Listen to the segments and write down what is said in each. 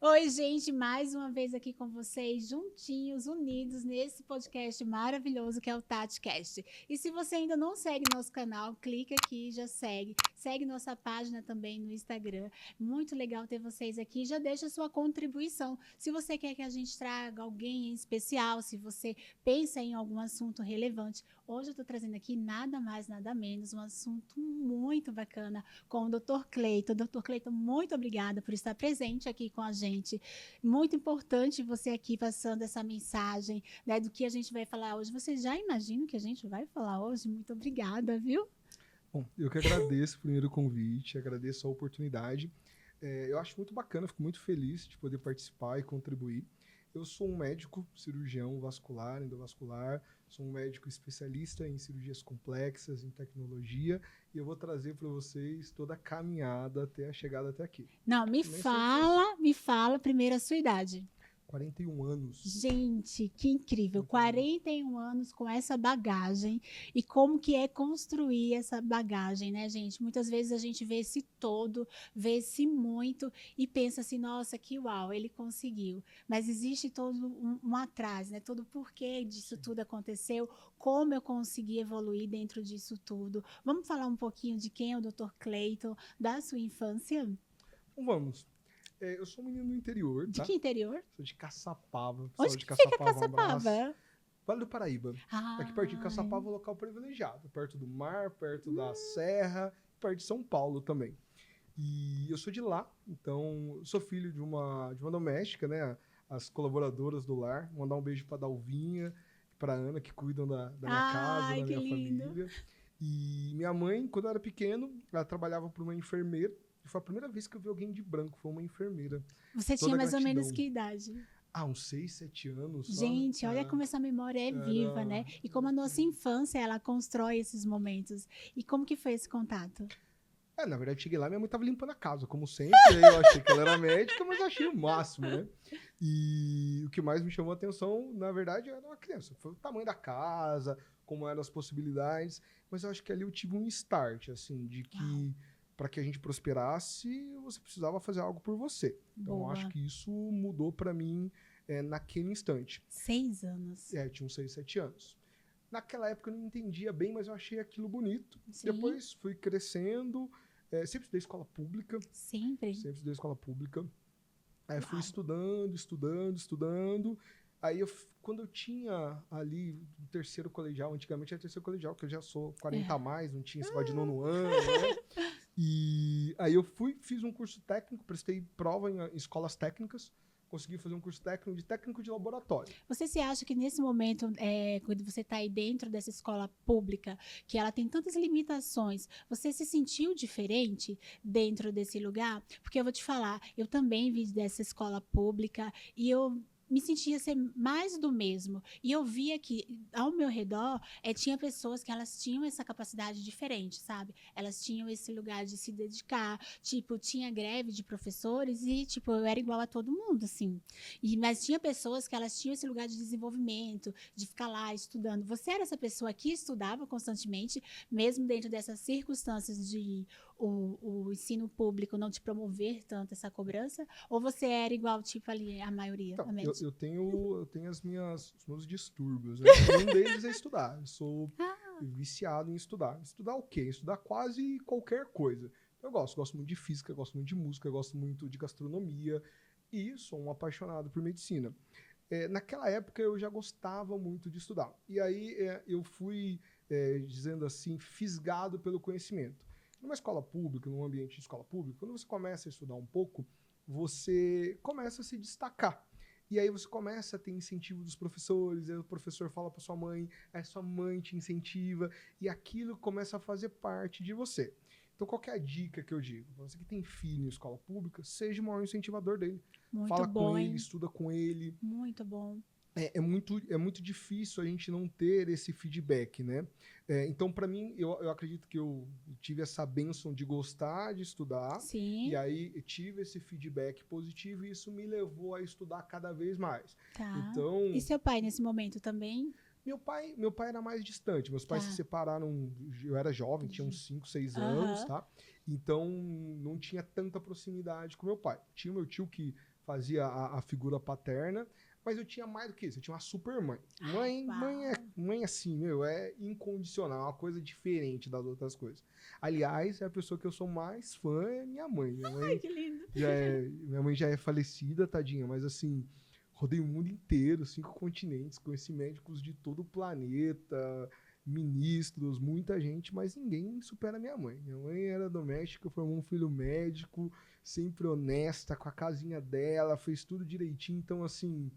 Oi, gente, mais uma vez aqui com vocês, juntinhos, unidos nesse podcast maravilhoso que é o TatiCast. E se você ainda não segue nosso canal, clica aqui, já segue. Segue nossa página também no Instagram. Muito legal ter vocês aqui. Já deixa sua contribuição. Se você quer que a gente traga alguém em especial, se você pensa em algum assunto relevante. Hoje eu estou trazendo aqui nada mais, nada menos, um assunto muito bacana com o Dr. Cleiton. Dr. Cleiton, muito obrigada por estar presente aqui com a gente. Muito importante você aqui passando essa mensagem, né, do que a gente vai falar hoje. Você já imagina o que a gente vai falar hoje? Muito obrigada, viu? Bom, eu que agradeço primeiro o convite, agradeço a oportunidade. Eu acho muito bacana, fico muito feliz de poder participar e contribuir. Eu sou um médico cirurgião vascular, endovascular, sou um médico especialista em cirurgias complexas, em tecnologia, e eu vou trazer para vocês toda a caminhada até a chegada até aqui. Não, me fala primeiro a sua idade. 41 anos. Gente, que incrível, 41 anos com essa bagagem e como que é construir essa bagagem, né, gente? Muitas vezes a gente vê esse todo, vê esse muito e pensa assim, nossa, que uau, ele conseguiu. Mas existe todo um atrás, né? Todo o porquê disso tudo aconteceu, como eu consegui evoluir dentro disso tudo. Vamos falar um pouquinho de quem é o Dr. Cleiton, da sua infância? Então vamos. Eu sou um menino do interior, De tá? que interior? Sou de Caçapava. Pessoal Onde de que fica Caçapava, um abraço. Caçapava? Vale do Paraíba. Aqui perto de Caçapava é um local privilegiado. Perto do mar, perto da serra, perto de São Paulo também. E eu sou de lá, então sou filho de uma doméstica, né? As colaboradoras do lar. Vou mandar um beijo pra Dalvinha, pra Ana, que cuidam da minha casa, Ai, da que minha lindo. família. E minha mãe, quando eu era pequeno, ela trabalhava para uma enfermeira. E foi a primeira vez que eu vi alguém de branco, foi uma enfermeira. Você Toda tinha mais ou gratidão. menos que idade? Uns 6, 7 anos só. Gente, olha como essa memória é viva, né? E como a nossa infância, ela constrói esses momentos. E como que foi esse contato? Na verdade, cheguei lá, minha mãe tava limpando a casa, como sempre. Aí eu achei que ela era médica, mas eu achei o máximo, né? E o que mais me chamou a atenção, na verdade, era uma criança. Foi o tamanho da casa, como eram as possibilidades. Mas eu acho que ali eu tive um start, assim, de que para que a gente prosperasse, você precisava fazer algo por você. Então, eu acho que isso mudou para mim naquele instante. 6 anos. Tinha uns 6, 7 anos. Naquela época eu não entendia bem, mas eu achei aquilo bonito. Sim. Depois fui crescendo, sempre estudei escola pública. Sempre estudei escola pública. Aí fui estudando. Aí, quando eu tinha ali o terceiro colegial, antigamente era terceiro colegial, que eu já sou 40 a mais, não tinha esse negócio de nono ano, né? E aí eu fiz um curso técnico, prestei prova em escolas técnicas, consegui fazer um curso técnico de laboratório. Você se acha que nesse momento, quando você está aí dentro dessa escola pública, que ela tem tantas limitações, você se sentiu diferente dentro desse lugar? Porque eu vou te falar, eu também vim dessa escola pública e eu me sentia ser mais do mesmo. E eu via que, ao meu redor, tinha pessoas que elas tinham essa capacidade diferente, sabe? Elas tinham esse lugar de se dedicar. Tipo, tinha greve de professores e, tipo, eu era igual a todo mundo, assim. Mas tinha pessoas que elas tinham esse lugar de desenvolvimento, de ficar lá estudando. Você era essa pessoa que estudava constantemente, mesmo dentro dessas circunstâncias de o ensino público não te promover tanto essa cobrança? Ou você era igual, tipo, ali, a maioria? Então, A média? eu tenho os meus distúrbios, né? Um deles é estudar. Eu sou viciado em estudar. Estudar o quê? Estudar quase qualquer coisa. Eu gosto muito de física, gosto muito de música, gosto muito de gastronomia e sou um apaixonado por medicina. Naquela época eu já gostava muito de estudar. E aí eu fui, dizendo assim, fisgado pelo conhecimento. Numa escola pública, num ambiente de escola pública, quando você começa a estudar um pouco, você começa a se destacar. E aí você começa a ter incentivo dos professores, aí o professor fala para sua mãe, aí sua mãe te incentiva, e aquilo começa a fazer parte de você. Então, qual que é a dica que eu digo? Você que tem filho em escola pública, seja o maior incentivador dele. Muito Fala bom, com ele, hein? estuda com ele. Muito bom. É muito difícil a gente não ter esse feedback, né? Então, para mim, eu acredito que eu tive essa bênção de gostar de estudar. Sim. E aí eu tive esse feedback positivo e isso me levou a estudar cada vez mais. Tá. Então, E seu pai nesse momento também? meu pai era mais distante. Meus pais se separaram, eu era jovem, tinha uns 5, 6 anos, tá? Então, não tinha tanta proximidade com meu pai. Tinha o meu tio que fazia a figura paterna, mas eu tinha mais do que isso, eu tinha uma super mãe. Mãe assim, meu, é incondicional, é uma coisa diferente das outras coisas. Aliás, é a pessoa que eu sou mais fã, é minha mãe. Ai, que lindo. Minha mãe já é falecida, tadinha, mas assim, rodei o mundo inteiro, 5 continentes, conheci médicos de todo o planeta, ministros, muita gente, mas ninguém supera minha mãe. Minha mãe era doméstica, formou um filho médico, sempre honesta, com a casinha dela, fez tudo direitinho. Então, assim,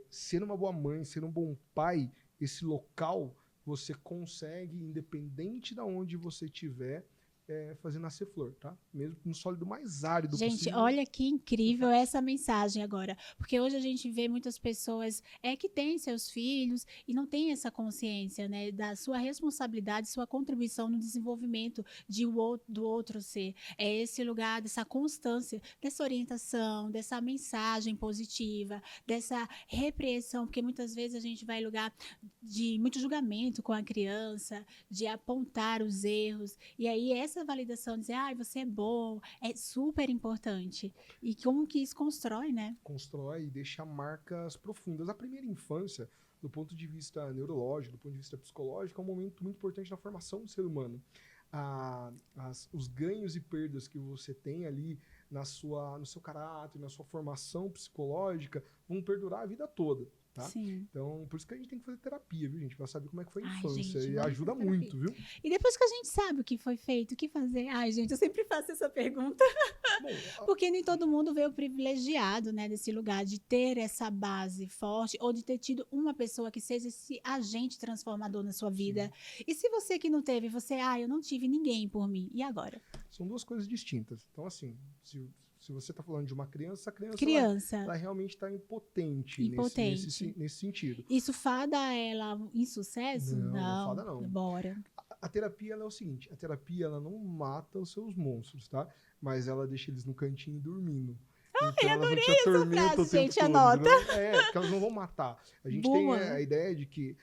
ser uma boa mãe, ser um bom pai, esse local você consegue, independente de onde você estiver, fazer nascer flor, tá? Mesmo no sólido mais árido Gente, possível. olha que incrível essa mensagem agora, porque hoje a gente vê muitas pessoas que têm seus filhos e não têm essa consciência, né, da sua responsabilidade, sua contribuição no desenvolvimento do outro ser. É esse lugar dessa constância, dessa orientação, dessa mensagem positiva, dessa repreensão, porque muitas vezes a gente vai em lugar de muito julgamento com a criança, de apontar os erros, e aí essa validação, dizer, você é bom, é super importante. E como que isso constrói, né? Constrói e deixa marcas profundas. A primeira infância, do ponto de vista neurológico, do ponto de vista psicológico, é um momento muito importante na formação do ser humano. Os ganhos e perdas que você tem ali no seu caráter, na sua formação psicológica, vão perdurar a vida toda. Tá? Sim. Então, por isso que a gente tem que fazer terapia, viu, gente? Pra saber como é que foi a Ai, infância. gente, E vamos ajuda fazer muito, terapia. viu? E depois que a gente sabe o que foi feito, o que fazer? Ai, gente, eu sempre faço essa pergunta. Bom, Porque nem todo mundo veio privilegiado, né, desse lugar de ter essa base forte ou de ter tido uma pessoa que seja esse agente transformador na sua vida. Sim. E se você que não teve, eu não tive ninguém por mim. E agora? São duas coisas distintas. Então, assim, se você está falando de uma criança, a criança ela realmente está impotente. Nesse sentido. Isso fada ela em sucesso? Não fada não. Bora. A terapia ela é o seguinte, a terapia ela não mata os seus monstros, tá? Mas ela deixa eles no cantinho dormindo. Então elas não te atormentam o tempo todo. Anota. Porque elas não vão matar. A gente tem a ideia de que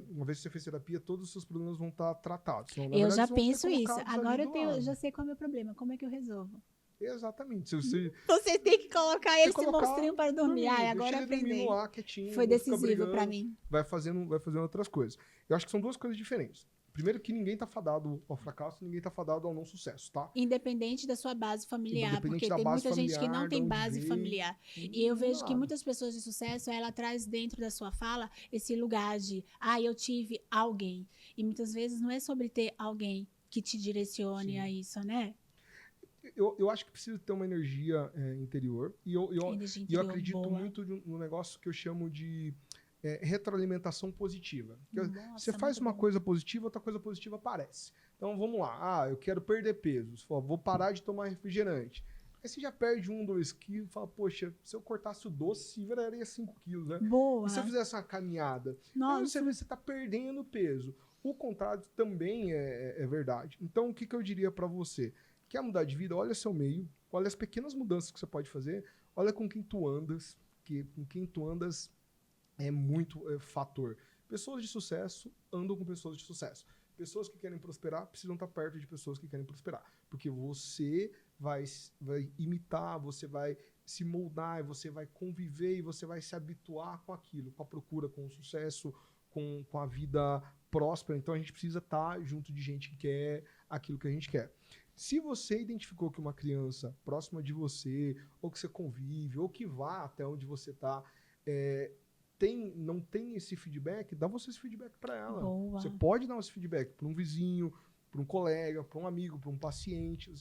uma vez que você fez terapia, todos os seus problemas vão estar tratados. Então, eu já penso isso. Agora eu já sei qual é o meu problema. Como é que eu resolvo? Exatamente. Você tem que colocar esse monstrinho para dormir. Agora eu aprendi. Lá, quietinho, foi decisivo para mim. Vai fazendo outras coisas. Eu acho que são duas coisas diferentes. Primeiro que ninguém tá fadado ao fracasso, ninguém tá fadado ao não sucesso, tá? Independente da sua base familiar, porque tem muita gente que não tem base familiar. E eu vejo que muitas pessoas de sucesso, ela traz dentro da sua fala esse lugar de, eu tive alguém. E muitas vezes não é sobre ter alguém que te direcione a isso, né? Eu acho que precisa ter uma energia interior. E eu acredito muito no negócio que eu chamo de retroalimentação positiva. Você faz uma coisa positiva, outra coisa positiva aparece. Então vamos lá. Eu quero perder peso. Você fala, vou parar de tomar refrigerante. Aí você já perde 1, 2 quilos. Fala, poxa, se eu cortasse o doce, viraria 5 quilos, né? Boa. E se eu fizesse uma caminhada? Nossa. Aí você vê que você está perdendo peso. O contrário também é verdade. Então o que eu diria para você? Quer mudar de vida? Olha seu meio. Olha as pequenas mudanças que você pode fazer. Olha com quem tu andas. Com quem tu andas é muito fator. Pessoas de sucesso andam com pessoas de sucesso. Pessoas que querem prosperar precisam estar perto de pessoas que querem prosperar. Porque você vai imitar, você vai se moldar, você vai conviver e você vai se habituar com aquilo, com a procura, com o sucesso, com a vida próspera. Então a gente precisa estar junto de gente que quer aquilo que a gente quer. Se você identificou que uma criança próxima de você, ou que você convive, ou que vá até onde você está, não tem esse feedback, dá você esse feedback para ela. Boa. Você pode dar esse feedback para um vizinho, para um colega, para um amigo, para um paciente.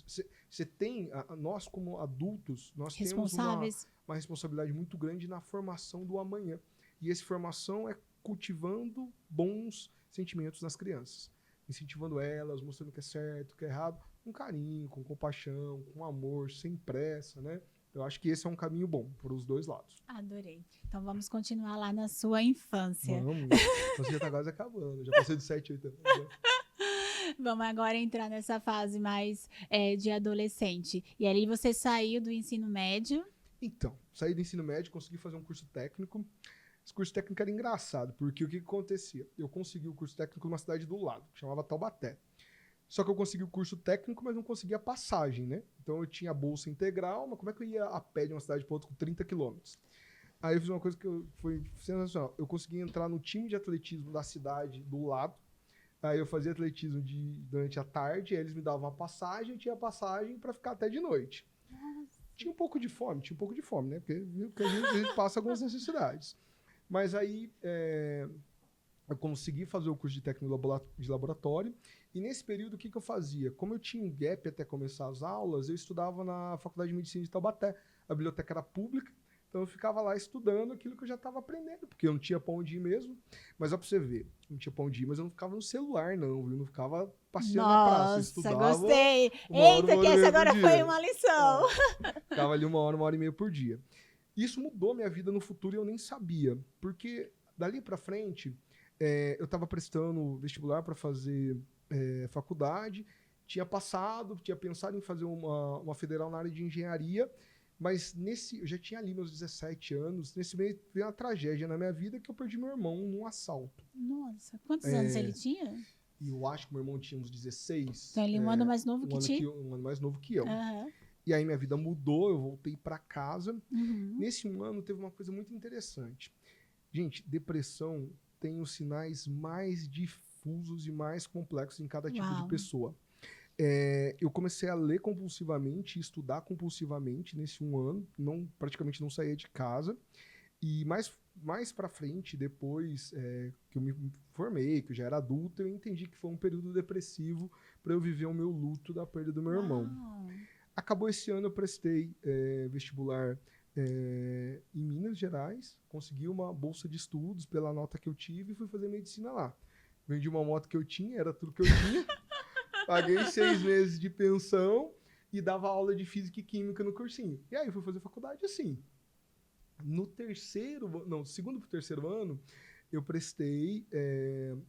Você tem, nós como adultos, nós temos uma responsabilidade muito grande na formação do amanhã. E essa formação é cultivando bons sentimentos nas crianças. Incentivando elas, mostrando o que é certo, o que é errado, com carinho, com compaixão, com amor, sem pressa, né? Eu acho que esse é um caminho bom para os dois lados. Adorei. Então vamos continuar lá na sua infância. Vamos. Você já está quase acabando. Já passei de 7, 8 anos. Vamos agora entrar nessa fase mais de adolescente. E ali você saiu do ensino médio? Então, saí do ensino médio, consegui fazer um curso técnico. Esse curso técnico era engraçado, porque o que acontecia? Eu consegui o curso técnico numa cidade do lado, que chamava Taubaté. Só que eu consegui o curso técnico, mas não conseguia a passagem, né? Então eu tinha bolsa integral, mas como é que eu ia a pé de uma cidade para outra com 30 quilômetros? Aí eu fiz uma coisa que foi sensacional. Eu consegui entrar no time de atletismo da cidade do lado. Aí eu fazia atletismo durante a tarde, aí eles me davam a passagem, eu tinha passagem para ficar até de noite. Tinha um pouco de fome, né? Porque a gente passa algumas necessidades. Mas aí eu consegui fazer o curso de técnico de laboratório. E nesse período, o que eu fazia? Como eu tinha um gap até começar as aulas, eu estudava na Faculdade de Medicina de Taubaté. A biblioteca era pública, então eu ficava lá estudando aquilo que eu já estava aprendendo, porque eu não tinha pra onde ir mesmo. Mas ó, pra você ver, não tinha pra onde ir, mas eu não ficava no celular, não, viu? Não ficava passeando na praça. Eu Nossa, estudava gostei. uma hora Eita, que essa e meia agora por foi dia. uma lição. Ficava ali uma hora e meia por dia. Isso mudou minha vida no futuro e eu nem sabia. Porque dali pra frente, eu estava prestando vestibular para fazer faculdade, tinha passado, tinha pensado em fazer uma federal na área de engenharia, mas eu já tinha ali meus 17 anos, nesse meio veio uma tragédia na minha vida que eu perdi meu irmão num assalto. Nossa, quantos anos ele tinha? E eu acho que meu irmão tinha uns 16. Então ele é um ano mais novo que ti? Um ano mais novo que eu. Aham. E aí minha vida mudou, eu voltei para casa. Uhum. Nesse ano teve uma coisa muito interessante. Gente, depressão tem os sinais mais difusos e mais complexos em cada tipo de pessoa. Eu comecei a ler compulsivamente, estudar compulsivamente nesse um ano, praticamente não saía de casa. E mais para frente, depois que eu me formei, que eu já era adulto, eu entendi que foi um período depressivo para eu viver o meu luto da perda do meu irmão. Acabou esse ano, eu prestei vestibular em Minas Gerais, consegui uma bolsa de estudos pela nota que eu tive e fui fazer medicina lá. Vendi uma moto que eu tinha, era tudo que eu tinha. Paguei 6 meses de pensão e dava aula de física e química no cursinho. E aí fui fazer faculdade assim. No segundo para o terceiro ano, eu prestei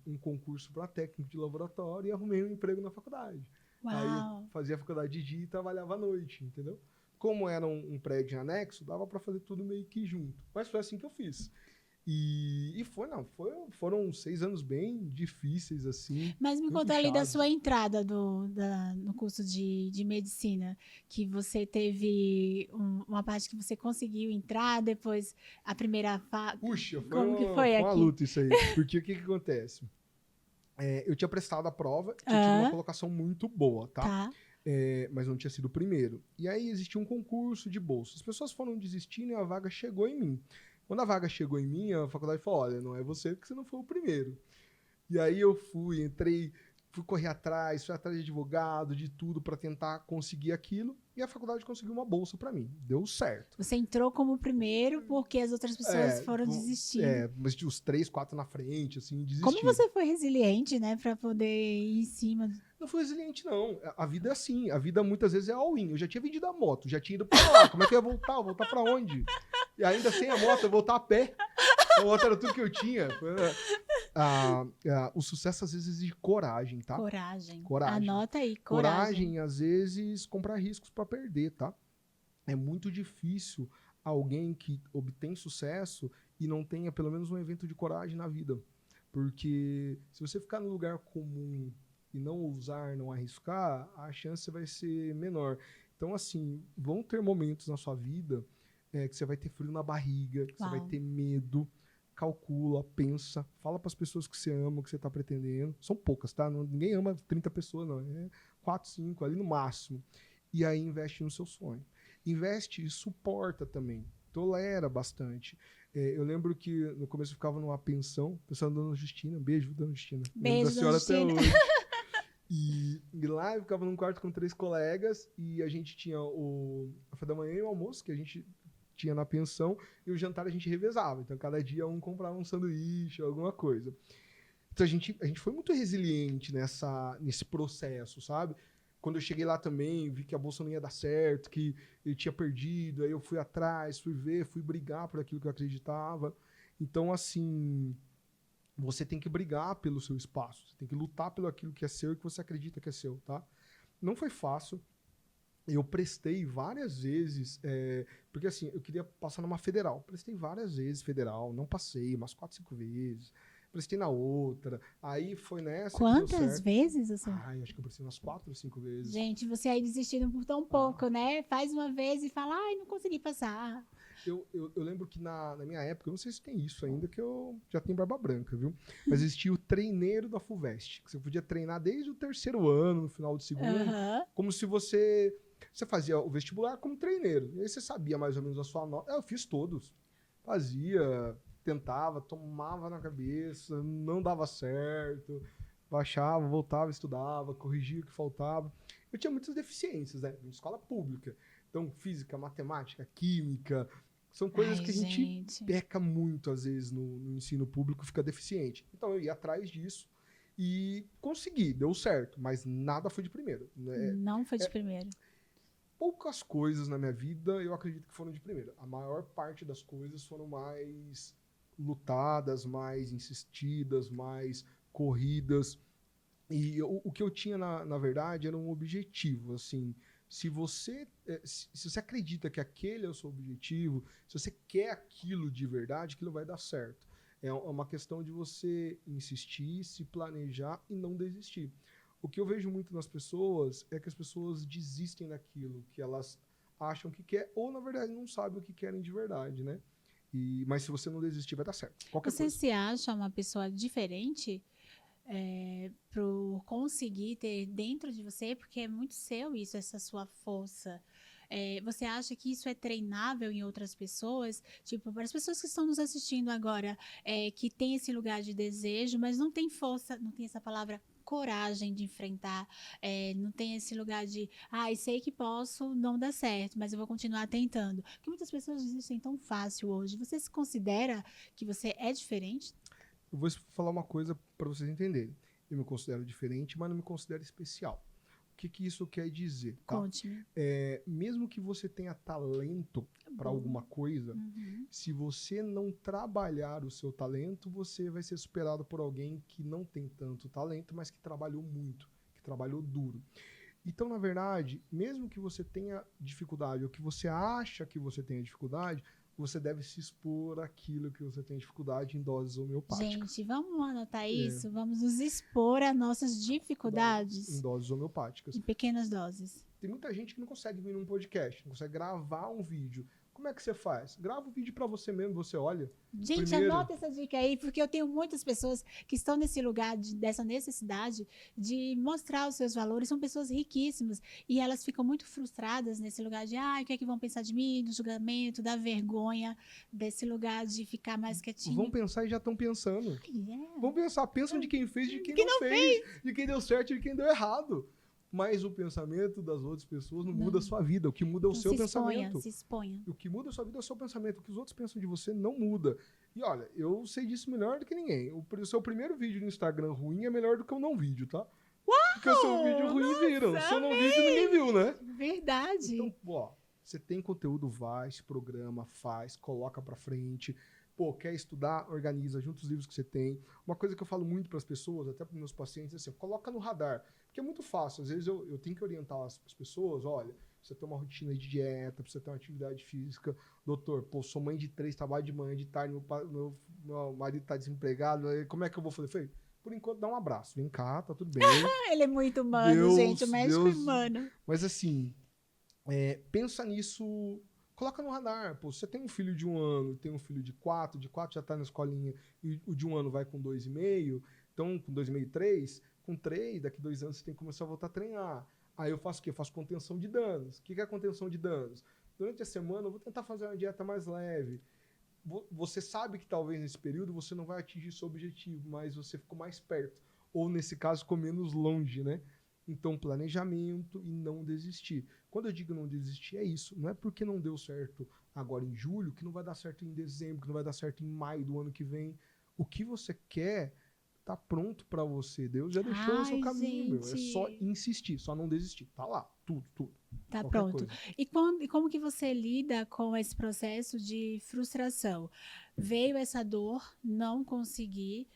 um concurso para técnico de laboratório e arrumei um emprego na faculdade. Uau. Aí eu fazia a faculdade de dia e trabalhava à noite, entendeu? Como era um prédio anexo, dava para fazer tudo meio que junto. Mas foi assim que eu fiz. Foram 6 anos bem difíceis, assim. Mas me conta ali da sua entrada no curso de medicina, que você teve uma parte que você conseguiu entrar, depois a primeira fase. Puxa, Como que foi foi aqui? uma luta isso aí. Porque o que acontece? Eu tinha prestado a prova, tinha tido uma colocação muito boa, tá? Mas não tinha sido o primeiro. E aí existia um concurso de bolsa. As pessoas foram desistindo e a vaga chegou em mim. Quando a vaga chegou em mim, a faculdade falou, olha, não é você porque você não foi o primeiro. E aí eu fui correr atrás, fui atrás de advogado, de tudo para tentar conseguir aquilo. E a faculdade conseguiu uma bolsa para mim. Deu certo. Você entrou como primeiro porque as outras pessoas foram desistindo. Mas os 3, 4 na frente, assim, desistiram. Como você foi resiliente, né, para poder ir em cima? Não fui resiliente, não. A vida é assim. A vida muitas vezes é all-in. Eu já tinha vendido a moto, já tinha ido pra lá. Como é que eu ia voltar? Voltar pra onde? E ainda sem a moto, eu voltar a pé. A moto era tudo que eu tinha. O sucesso às vezes exige coragem, tá? Coragem. Coragem. Anota aí, coragem. Às vezes, comprar riscos pra perder, tá? É muito difícil alguém que obtém sucesso e não tenha pelo menos um evento de coragem na vida. Porque se você ficar no lugar comum e não ousar, não arriscar, a chance vai ser menor. Então, assim, vão ter momentos na sua vida que você vai ter frio na barriga, que você vai ter medo. Calcula, pensa, fala para as pessoas que você ama, que você está pretendendo. São poucas, tá? Ninguém ama 30 pessoas, não. É 4, 5 ali no máximo. E aí investe no seu sonho. Investe e suporta também. Tolera bastante. Eu lembro que no começo eu ficava numa pensão, pensando na Dona Justina. Beijo, Dona Justina. Beijo, da senhora Justina. Até hoje. E lá eu ficava num quarto com 3 colegas e a gente tinha o café da manhã e o almoço, que a gente tinha na pensão, e o jantar a gente revezava. Então, cada dia um comprava um sanduíche, alguma coisa. Então, a gente foi muito resiliente nesse processo, sabe? Quando eu cheguei lá também, vi que a bolsa não ia dar certo, que eu tinha perdido, aí eu fui atrás, fui brigar por aquilo que eu acreditava. Então, assim, você tem que brigar pelo seu espaço, você tem que lutar pelo aquilo que é seu e que você acredita que é seu, tá? Não foi fácil. Eu prestei várias vezes, porque assim, eu queria passar numa federal. Prestei várias vezes federal, não passei, umas 4, 5 vezes. prestei na outra. Aí foi nessa que deu Quantas certo. vezes, assim? Ai, acho que eu prestei umas 4 ou 5 vezes. Gente, você aí desistindo por tão pouco, né? Faz uma vez e fala, ai, não consegui passar. Eu lembro que na minha época, eu não sei se tem isso ainda, que eu já tenho barba branca, viu? Mas existia o treineiro da FUVEST, que você podia treinar desde o 3º ano, no final do 2º, Aham. como se você fazia o vestibular como treineiro. E aí você sabia mais ou menos a sua nota. Eu fiz todos. Fazia, tentava, tomava na cabeça, não dava certo, baixava, voltava, estudava, corrigia o que faltava. Eu tinha muitas deficiências, né? Em escola pública. Então, física, matemática, química, são coisas Ai, que a gente gente. peca muito, às vezes, no ensino público, fica deficiente. Então, eu ia atrás disso e consegui, deu certo, mas nada foi de primeiro. Né? Não foi de primeiro. Poucas coisas na minha vida eu acredito que foram de primeira. A maior parte das coisas foram mais lutadas, mais insistidas, mais corridas. E o que eu tinha, na verdade, era um objetivo, assim. Se você acredita que aquele é o seu objetivo, se você quer aquilo de verdade, aquilo vai dar certo. É uma questão de você insistir, se planejar e não desistir. O que eu vejo muito nas pessoas é que as pessoas desistem daquilo que elas acham que quer, ou na verdade não sabem o que querem de verdade, né? Mas se você não desistir, vai dar certo. Qualquer Você coisa. se acha uma pessoa diferente por conseguir ter dentro de você? Porque é muito seu isso, essa sua força. Você acha que isso é treinável em outras pessoas? Tipo, para as pessoas que estão nos assistindo agora, que tem esse lugar de desejo, mas não tem força, não tem essa palavra coragem de enfrentar, não tem esse lugar de, sei que posso, não dá certo, mas eu vou continuar tentando. Porque muitas pessoas desistem tão fácil hoje. Você se considera que você é diferente? Eu vou falar uma coisa para vocês entenderem. Eu me considero diferente, mas não me considero especial. O que isso quer dizer? Tá? Conte-me. Mesmo que você tenha talento para alguma coisa, se você não trabalhar o seu talento, você vai ser superado por alguém que não tem tanto talento, mas que trabalhou muito, que trabalhou duro. Então, na verdade, mesmo que você tenha dificuldade, ou que você acha que você tenha dificuldade, você deve se expor àquilo que você tem dificuldade em doses homeopáticas. Gente, vamos anotar isso? Vamos nos expor às nossas Em dificuldades doses homeopáticas. em pequenas doses. Tem muita gente que não consegue vir num podcast, não consegue gravar um vídeo. Como é que você faz? Grava o vídeo para você mesmo, você olha. Gente, Primeiro, anota essa dica aí, porque eu tenho muitas pessoas que estão nesse lugar, dessa necessidade de mostrar os seus valores. São pessoas riquíssimas e elas ficam muito frustradas nesse lugar de, o que é que vão pensar de mim, do julgamento, da vergonha, desse lugar de ficar mais quietinho. vão pensar e já estão pensando. Yeah. Vão pensar, pensam de quem fez, de quem não fez, de quem deu certo e de quem deu errado. Mas o pensamento das outras pessoas não muda a sua vida. O que muda é o Então, seu se pensamento. se exponha. O que muda a sua vida é o seu pensamento. O que os outros pensam de você não muda. E olha, eu sei disso melhor do que ninguém. O seu primeiro vídeo no Instagram ruim é melhor do que o não vídeo, tá? Porque o seu vídeo ruim viram. Se eu não vídeo, ninguém viu, né? Verdade. Então, você tem conteúdo, vai, se programa, faz, coloca pra frente. Quer estudar? Organiza, junta os livros que você tem. Uma coisa que eu falo muito para as pessoas, até para meus pacientes, é assim, coloca no radar. Porque é muito fácil. Às vezes eu tenho que orientar as pessoas, olha, precisa ter uma rotina de dieta, precisa ter uma atividade física. Doutor, sou mãe de 3, trabalho de manhã, de tarde, meu marido tá desempregado, como é que eu vou fazer? Falei, por enquanto, dá um abraço. Vem cá, tá tudo bem. Ele é muito humano, gente, o médico humano. Mas assim, pensa nisso, coloca no radar. Você tem um filho de 1 ano, tem um filho de 4 já tá na escolinha, e o de 1 ano vai com 2,5, então com 2,5, 3, com 3, daqui 2 anos você tem que começar a voltar a treinar. Aí eu faço o quê? Eu faço contenção de danos. O que é a contenção de danos? Durante a semana eu vou tentar fazer uma dieta mais leve. Você sabe que talvez nesse período você não vai atingir seu objetivo, mas você ficou mais perto. Ou nesse caso, ficou menos longe, né? Então, planejamento e não desistir. Quando eu digo não desistir, é isso. Não é porque não deu certo agora em julho que não vai dar certo em dezembro, que não vai dar certo em maio do ano que vem. O que você quer tá pronto para você. Deus já deixou o seu caminho, meu. É só insistir, só não desistir. Tá lá, tudo. Tá Qualquer pronto. coisa. E como que você lida com esse processo de frustração? Veio essa dor, não consegui,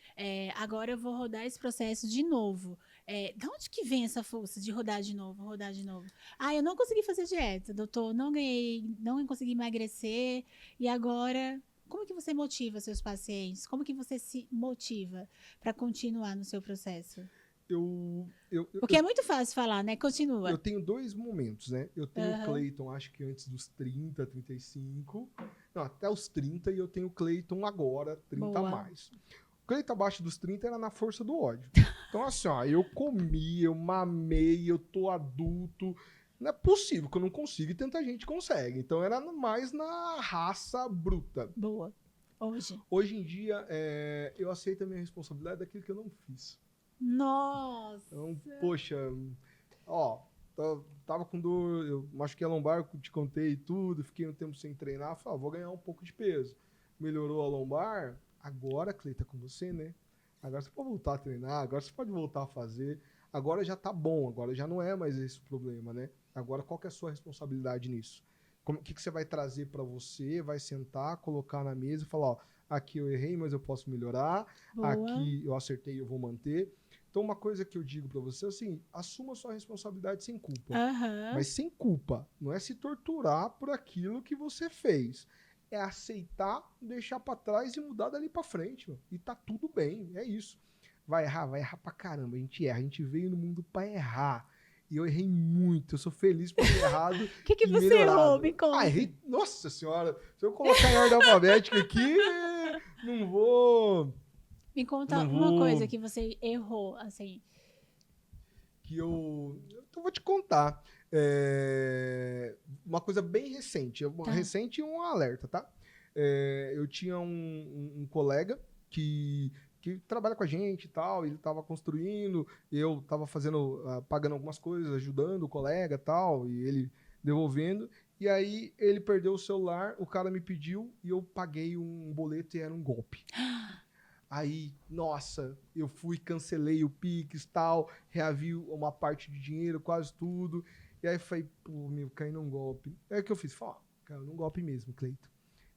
agora eu vou rodar esse processo de novo. De onde que vem essa força de rodar de novo, rodar de novo? Eu não consegui fazer dieta, doutor, não consegui emagrecer, e agora Como que você motiva seus pacientes? Como que você se motiva para continuar no seu processo? Porque é muito fácil falar, né? Continua. Eu tenho 2 momentos, né? Eu tenho o Aham. Cleiton, acho que antes dos 30, 35. Não, até os 30 e eu tenho o Cleiton agora, 30 a Boa. mais. O Cleiton abaixo dos 30 era na força do ódio. Então, assim, ó, eu comi, eu mamei, eu tô adulto. Não é possível que eu não consiga e tanta gente consegue. Então, era mais na raça bruta. Boa. Hoje. Hoje em dia, eu aceito a minha responsabilidade daquilo que eu não fiz. Nossa. Então, poxa, ó, tava com dor, eu machuquei a lombar, te contei tudo, fiquei um tempo sem treinar, falei, vou ganhar um pouco de peso. Melhorou a lombar, agora, Cleita, com você, né? Agora você pode voltar a treinar, agora você pode voltar a fazer, agora já tá bom, agora já não é mais esse problema, né? Agora, qual que é a sua responsabilidade nisso? O que você vai trazer para você, vai sentar, colocar na mesa e falar, ó, aqui eu errei, mas eu posso melhorar, Boa. aqui eu acertei, eu vou manter. Então, uma coisa que eu digo pra você é assim, assuma sua responsabilidade sem culpa. Aham. Mas sem culpa. Não é se torturar por aquilo que você fez. É aceitar, deixar pra trás e mudar dali pra frente. Meu. E tá tudo bem, é isso. Vai errar pra caramba. A gente erra, a gente veio no mundo pra errar. E eu errei muito, eu sou feliz por ter errado. O que e você melhorado. errou? Me conta. Errei, nossa senhora, se eu colocar em ordem alfabética aqui, não vou... Me conta Não uma vou... coisa que você errou, assim. que eu vou te contar. Uma coisa bem recente. Tá. Recente e um alerta, tá? Eu tinha um colega que trabalha com a gente e tal, ele estava construindo, eu estava pagando algumas coisas, ajudando o colega e tal, e ele devolvendo. E aí ele perdeu o celular, o cara me pediu e eu paguei um boleto e era um golpe. Aí, nossa, eu fui, cancelei o Pix e tal, reavi uma parte de dinheiro, quase tudo. E aí falei, pô, meu, caí num golpe. Aí o que eu fiz? Falei, ó, caiu num golpe mesmo, Cleito.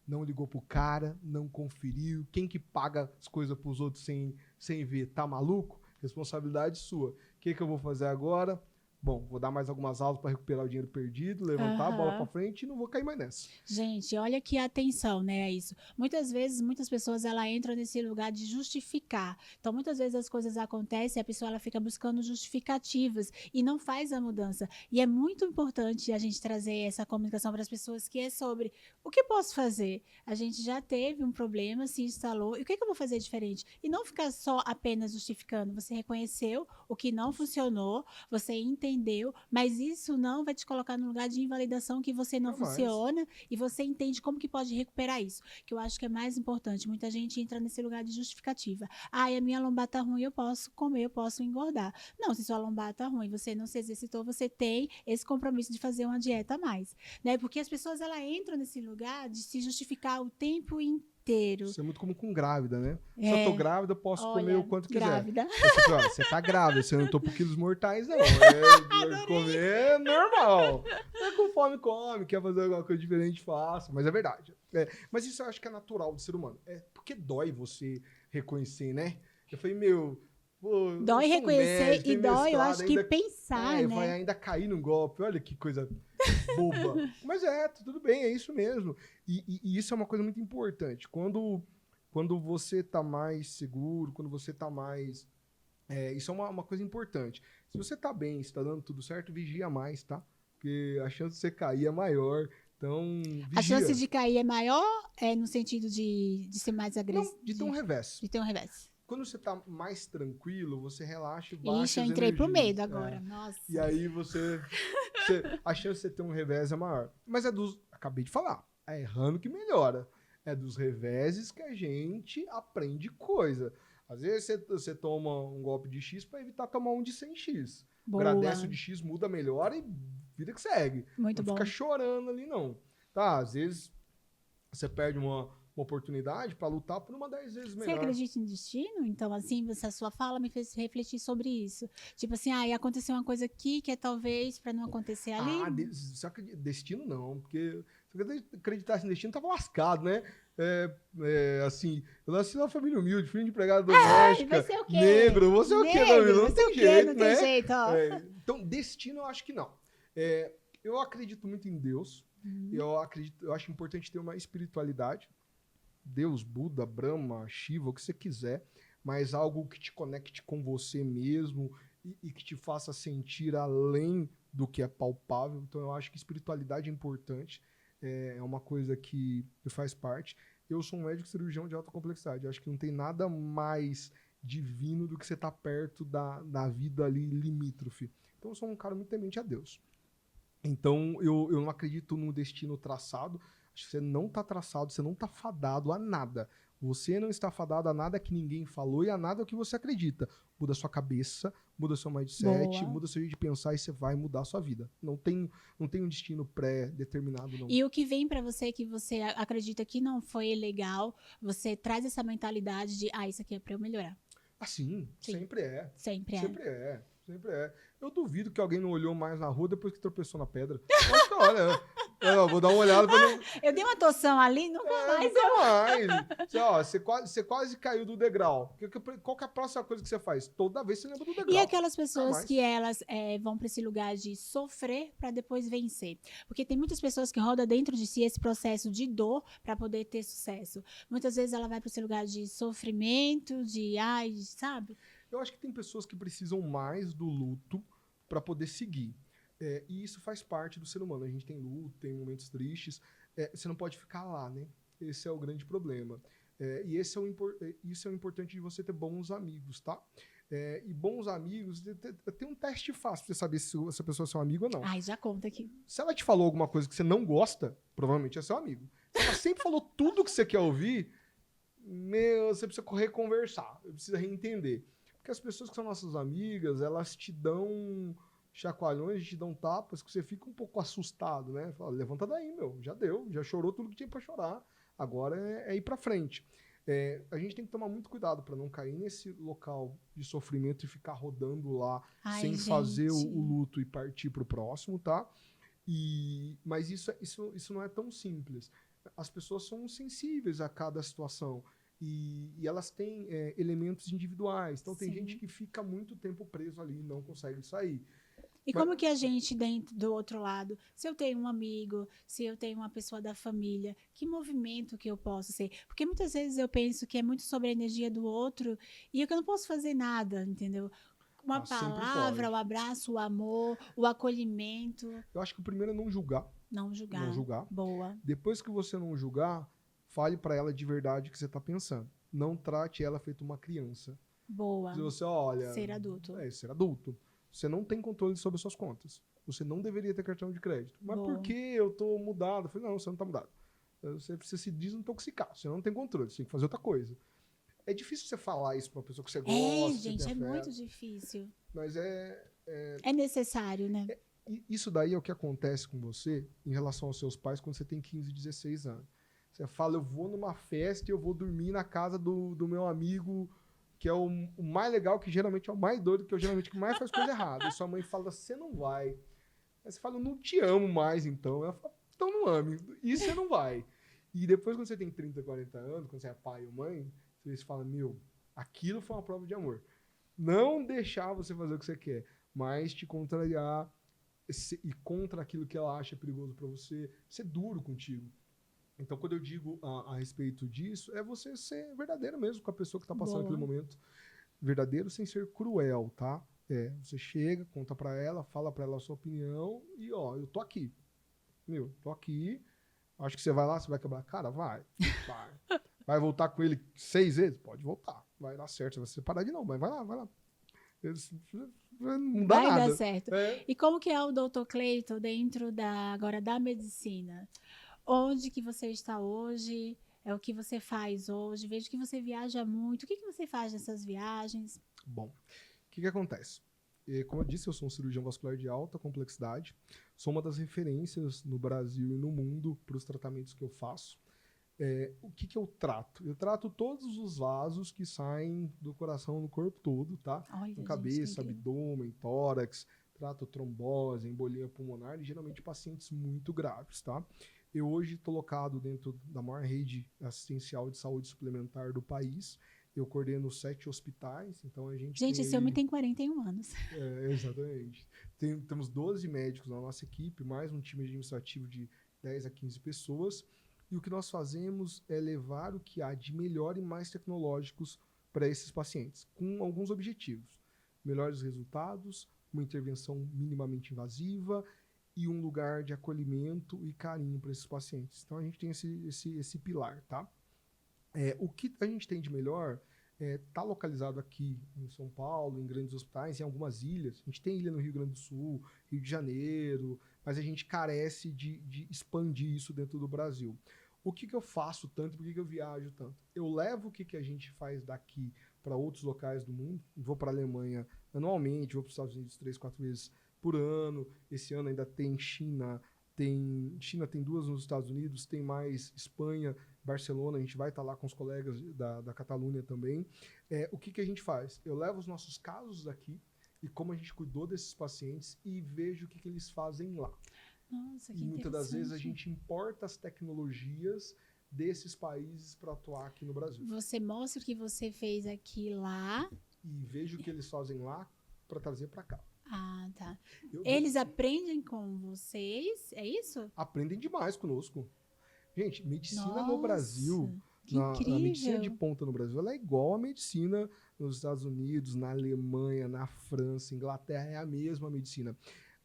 Não ligou pro cara, não conferiu. Quem que paga as coisas pros outros sem ver, tá maluco? Responsabilidade sua. O que eu vou fazer agora? Bom, vou dar mais algumas aulas para recuperar o dinheiro perdido, levantar a bola para frente e não vou cair mais nessa. Gente, olha que atenção, né, a isso. Muitas vezes, muitas pessoas, ela entram nesse lugar de justificar. Então, muitas vezes as coisas acontecem e a pessoa ela fica buscando justificativas e não faz a mudança. E é muito importante a gente trazer essa comunicação para as pessoas que é sobre o que posso fazer. A gente já teve um problema, se instalou, e o que eu vou fazer diferente? E não ficar só apenas justificando. Você reconheceu o que não funcionou, você entendeu, mas isso não vai te colocar no lugar de invalidação que você não funciona e você entende como que pode recuperar isso, que eu acho que é mais importante. Muita gente entra nesse lugar de justificativa. Ah, a minha lombar tá ruim, eu posso comer, eu posso engordar. Não, se sua lombar tá ruim, você não se exercitou, você tem esse compromisso de fazer uma dieta a mais, né? Porque as pessoas, elas entram nesse lugar de se justificar o tempo inteiro. Isso é muito como com grávida, né? Se eu tô grávida, eu posso comer o quanto grávida. quiser. Você tá grávida, você não tô por quilos mortais, não. Comer é normal. É com fome, come. Quer fazer alguma coisa diferente, faça. Mas é verdade. Mas isso eu acho que é natural do ser humano. Porque dói você reconhecer, né? Eu falei, meu... Pô, dói reconhecer médico, e dói, eu acho que ainda, pensar, né? Vai ainda cair num golpe. Olha que coisa boba. Mas tudo bem, é isso mesmo. E isso é uma coisa muito importante. Quando você tá mais seguro, quando você tá mais... isso é uma coisa importante. Se você tá bem, se tá dando tudo certo, vigia mais, tá? Porque a chance de você cair é maior. Então, vigia. A chance de cair é maior no sentido de ser mais agressivo? Não, de ter um revés. De ter um revés. Quando você tá mais tranquilo, você relaxa e baixa Ixi, eu as entrei energias. pro medo agora, nossa. E aí a chance de você ter um revés é maior. Mas acabei de falar, é errando que melhora. É dos reveses que a gente aprende coisa. Às vezes você toma um golpe de X para evitar tomar um de 100X. Boa. Agradece o de X, muda, melhora e vida que segue. Muito não bom. Fica chorando ali, não. Tá, às vezes você perde uma oportunidade para lutar por uma 10 vezes melhor. Você acredita em destino? Então, assim, a sua fala me fez refletir sobre isso. Tipo assim, aconteceu uma coisa aqui que é talvez para não acontecer ali. Só que destino não, porque se eu acreditasse em destino, tava lascado, né? Assim, eu nasci numa família humilde, filho de empregada doméstica, vai ser o quê? negro, você é o quê? Não tem jeito, não né? Tem jeito, ó. Então, destino eu acho que não. Eu acredito muito em Deus, eu acho importante ter uma espiritualidade. Deus, Buda, Brahma, Shiva, o que você quiser, mas algo que te conecte com você mesmo e que te faça sentir além do que é palpável. Então, eu acho que espiritualidade é importante, é uma coisa que faz parte. Eu sou um médico cirurgião de alta complexidade. Eu acho que não tem nada mais divino do que você estar perto da vida ali limítrofe. Então, eu sou um cara muito temente a Deus. Então, eu não acredito num destino traçado. Acho que você não está traçado, você não está fadado a nada. Você não está fadado a nada que ninguém falou e a nada que você acredita. Muda sua cabeça, muda seu mindset, Boa. muda seu jeito de pensar e você vai mudar a sua vida. Não tem um destino pré-determinado, não. E o que vem pra você que você acredita que não foi legal, você traz essa mentalidade de, isso aqui é pra eu melhorar. Assim, Sim. sempre é. Sempre é. Sempre é. Sempre é. Eu duvido que alguém não olhou mais na rua depois que tropeçou na pedra. Acho que, olha, eu vou dar uma olhada pra não... Eu dei uma toção ali, nunca mais. Nunca mais. Você quase caiu do degrau. Qual que é a próxima coisa que você faz? Toda vez você lembra do degrau. E aquelas pessoas mais. que elas vão para esse lugar de sofrer para depois vencer. Porque tem muitas pessoas que rodam dentro de si esse processo de dor para poder ter sucesso. Muitas vezes ela vai para esse lugar de sofrimento, sabe? Eu acho que tem pessoas que precisam mais do luto para poder seguir. E isso faz parte do ser humano. A gente tem luto, tem momentos tristes. Você não pode ficar lá, né? Esse é o grande problema. E isso é o importante de você ter bons amigos, tá? E bons amigos, tem um teste fácil pra você saber se essa pessoa é seu amigo ou não. Já conta aqui. Se ela te falou alguma coisa que você não gosta, provavelmente é seu amigo. Se ela sempre falou tudo que você quer ouvir, você precisa correr conversar. Precisa reentender. Porque as pessoas que são nossas amigas, elas te dão chacoalhões, te dão tapas, que você fica um pouco assustado, né? Fala, levanta daí, meu. Já deu, já chorou tudo que tinha pra chorar. Agora é ir pra frente. A gente tem que tomar muito cuidado para não cair nesse local de sofrimento e ficar rodando lá sem fazer o luto e partir pro próximo, tá? Mas isso não é tão simples. As pessoas são sensíveis a cada situação. E elas têm elementos individuais. Então, tem gente que fica muito tempo preso ali e não consegue sair. Como que a gente, dentro do outro lado, se eu tenho um amigo, se eu tenho uma pessoa da família, que movimento que eu posso ser? Porque muitas vezes eu penso que é muito sobre a energia do outro e que eu não posso fazer nada, entendeu? Uma palavra, o abraço, o amor, o acolhimento. Eu acho que o primeiro é não julgar. Não julgar. Não julgar. Boa. Depois que você não julgar, fale para ela de verdade o que você está pensando. Não trate ela feito uma criança. Boa. Se você olha... Ser adulto. Ser adulto. Você não tem controle sobre suas contas. Você não deveria ter cartão de crédito. Mas por que eu tô mudado? Eu falei, não, você não tá mudado. Você precisa se desintoxicar. Você não tem controle, você tem que fazer outra coisa. É difícil você falar isso pra uma pessoa que você gosta. Gente, é muito difícil. Mas é necessário, né? Isso daí é o que acontece com você em relação aos seus pais quando você tem 15, 16 anos. Você fala, eu vou numa festa e eu vou dormir na casa do meu amigo, que é o mais legal, que geralmente é o mais doido, que geralmente mais faz coisa errada. E sua mãe fala, você não vai. Aí você fala, eu não te amo mais, então. Ela fala, então não ame. E você não vai. E depois, quando você tem 30, 40 anos, quando você é pai ou mãe, você fala, aquilo foi uma prova de amor. Não deixar você fazer o que você quer, mas te contrariar e contra aquilo que ela acha perigoso pra você, ser duro contigo. Então, quando eu digo a respeito disso, é você ser verdadeiro mesmo com a pessoa que está passando aquele momento. Verdadeiro sem ser cruel, tá? Você chega, conta pra ela, fala pra ela a sua opinião e, eu tô aqui. Tô aqui. Acho que você vai lá, você vai quebrar a cara? Vai. Vai voltar com ele 6 vezes? Pode voltar. Vai dar certo. Você vai se separar de novo, mas vai lá. Não dá nada. Vai dar certo. E como que é o Dr. Cleiton dentro agora da medicina? Onde que você está hoje? É o que você faz hoje? Vejo que você viaja muito. O que você faz nessas viagens? Bom, o que acontece? Como eu disse, eu sou um cirurgião vascular de alta complexidade. Sou uma das referências no Brasil e no mundo para os tratamentos que eu faço. O que eu trato? Eu trato todos os vasos que saem do coração no corpo todo, tá? Olha, cabeça, abdômen, tórax. Trato trombose, embolia pulmonar e geralmente pacientes muito graves, tá? Eu hoje estou locado dentro da maior rede assistencial de saúde suplementar do país. Eu coordeno 7 hospitais, então a gente esse homem tem 41 anos. Exatamente. Temos 12 médicos na nossa equipe, mais um time administrativo de 10 a 15 pessoas. e o que nós fazemos é levar o que há de melhor e mais tecnológicos para esses pacientes, com alguns objetivos. Melhores resultados, uma intervenção minimamente invasiva e um lugar de acolhimento e carinho para esses pacientes. Então, a gente tem esse pilar, tá? O que a gente tem de melhor está localizado aqui em São Paulo, em grandes hospitais, em algumas ilhas. A gente tem ilha no Rio Grande do Sul, Rio de Janeiro, mas a gente carece de expandir isso dentro do Brasil. O que eu faço tanto? Por que eu viajo tanto? Eu levo o que a gente faz daqui para outros locais do mundo. Vou para a Alemanha anualmente, vou para os Estados Unidos 3, 4 vezes por ano. Esse ano ainda tem China tem 2 nos Estados Unidos, tem mais Espanha, Barcelona, a gente vai estar lá com os colegas da Catalunha também. O que a gente faz? Eu levo os nossos casos daqui e como a gente cuidou desses pacientes e vejo o que eles fazem lá. Nossa, que e muitas das vezes a gente importa as tecnologias desses países para atuar aqui no Brasil. Você mostra o que você fez aqui lá. E vejo o que eles fazem lá para trazer para cá. Ah, tá. Eles aprendem com vocês, é isso? Aprendem demais conosco. Gente, medicina Nossa, no Brasil, a medicina de ponta no Brasil, ela é igual à medicina nos Estados Unidos, na Alemanha, na França, Inglaterra, é a mesma medicina.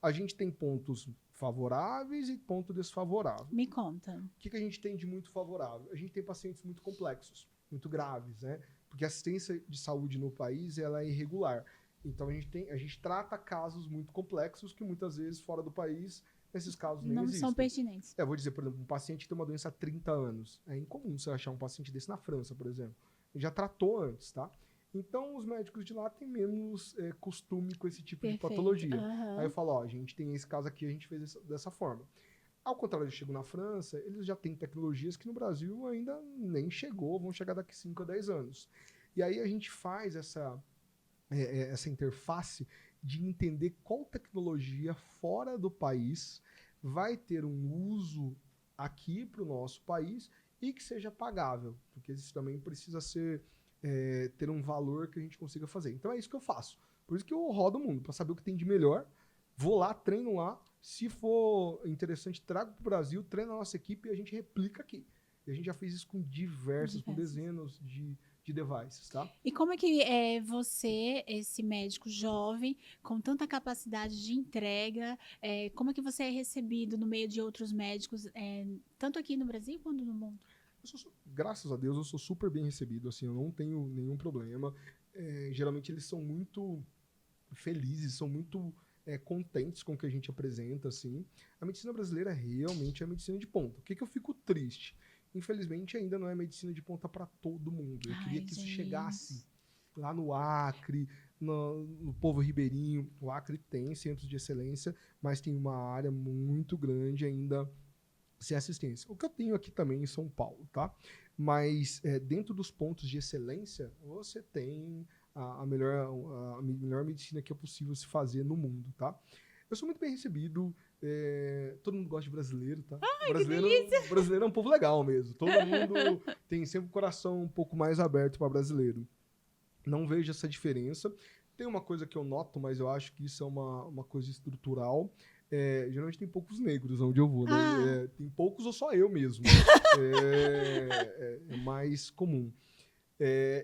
A gente tem pontos favoráveis e pontos desfavoráveis. Me conta. O que a gente tem de muito favorável? A gente tem pacientes muito complexos, muito graves, né? Porque a assistência de saúde no país ela é irregular. Então, a gente trata casos muito complexos que muitas vezes, fora do país, esses casos nem existem. Não são pertinentes. Vou dizer, por exemplo, um paciente que tem uma doença há 30 anos. É incomum você achar um paciente desse na França, por exemplo. Ele já tratou antes, tá? Então, os médicos de lá têm menos costume com esse tipo de patologia. Uhum. Aí eu falo, a gente tem esse caso aqui, a gente fez dessa forma. Ao contrário, eu chego na França, eles já têm tecnologias que no Brasil ainda nem chegou, vão chegar daqui 5 a 10 anos. E aí a gente faz essa interface de entender qual tecnologia fora do país vai ter um uso aqui para o nosso país e que seja pagável, porque isso também precisa ter um valor que a gente consiga fazer. Então é isso que eu faço. Por isso que eu rodo o mundo, para saber o que tem de melhor, vou lá, treino lá, se for interessante, trago para o Brasil, treino a nossa equipe e a gente replica aqui. E a gente já fez isso com com dezenas de devices, tá? E como é que você, esse médico jovem, com tanta capacidade de entrega, como é que você é recebido no meio de outros médicos, tanto aqui no Brasil quanto no mundo? Graças a Deus, eu sou super bem recebido, assim, eu não tenho nenhum problema. Geralmente eles são muito felizes, são muito contentes com o que a gente apresenta, assim. A medicina brasileira realmente é a medicina de ponta. O que eu fico triste? Infelizmente, ainda não é medicina de ponta para todo mundo. Eu queria que isso chegasse lá no Acre, no povo ribeirinho. O Acre tem centros de excelência, mas tem uma área muito grande ainda sem assistência. O que eu tenho aqui também em São Paulo, tá? Mas dentro dos pontos de excelência, você tem a melhor medicina que é possível se fazer no mundo, tá? Eu sou muito bem recebido. Todo mundo gosta de brasileiro, tá? Brasileiro é um povo legal mesmo. Todo mundo tem sempre o coração um pouco mais aberto para brasileiro. Não vejo essa diferença. Tem uma coisa que eu noto, mas eu acho que isso é uma coisa estrutural. Geralmente tem poucos negros onde eu vou, né? Tem poucos ou só eu mesmo. É mais comum.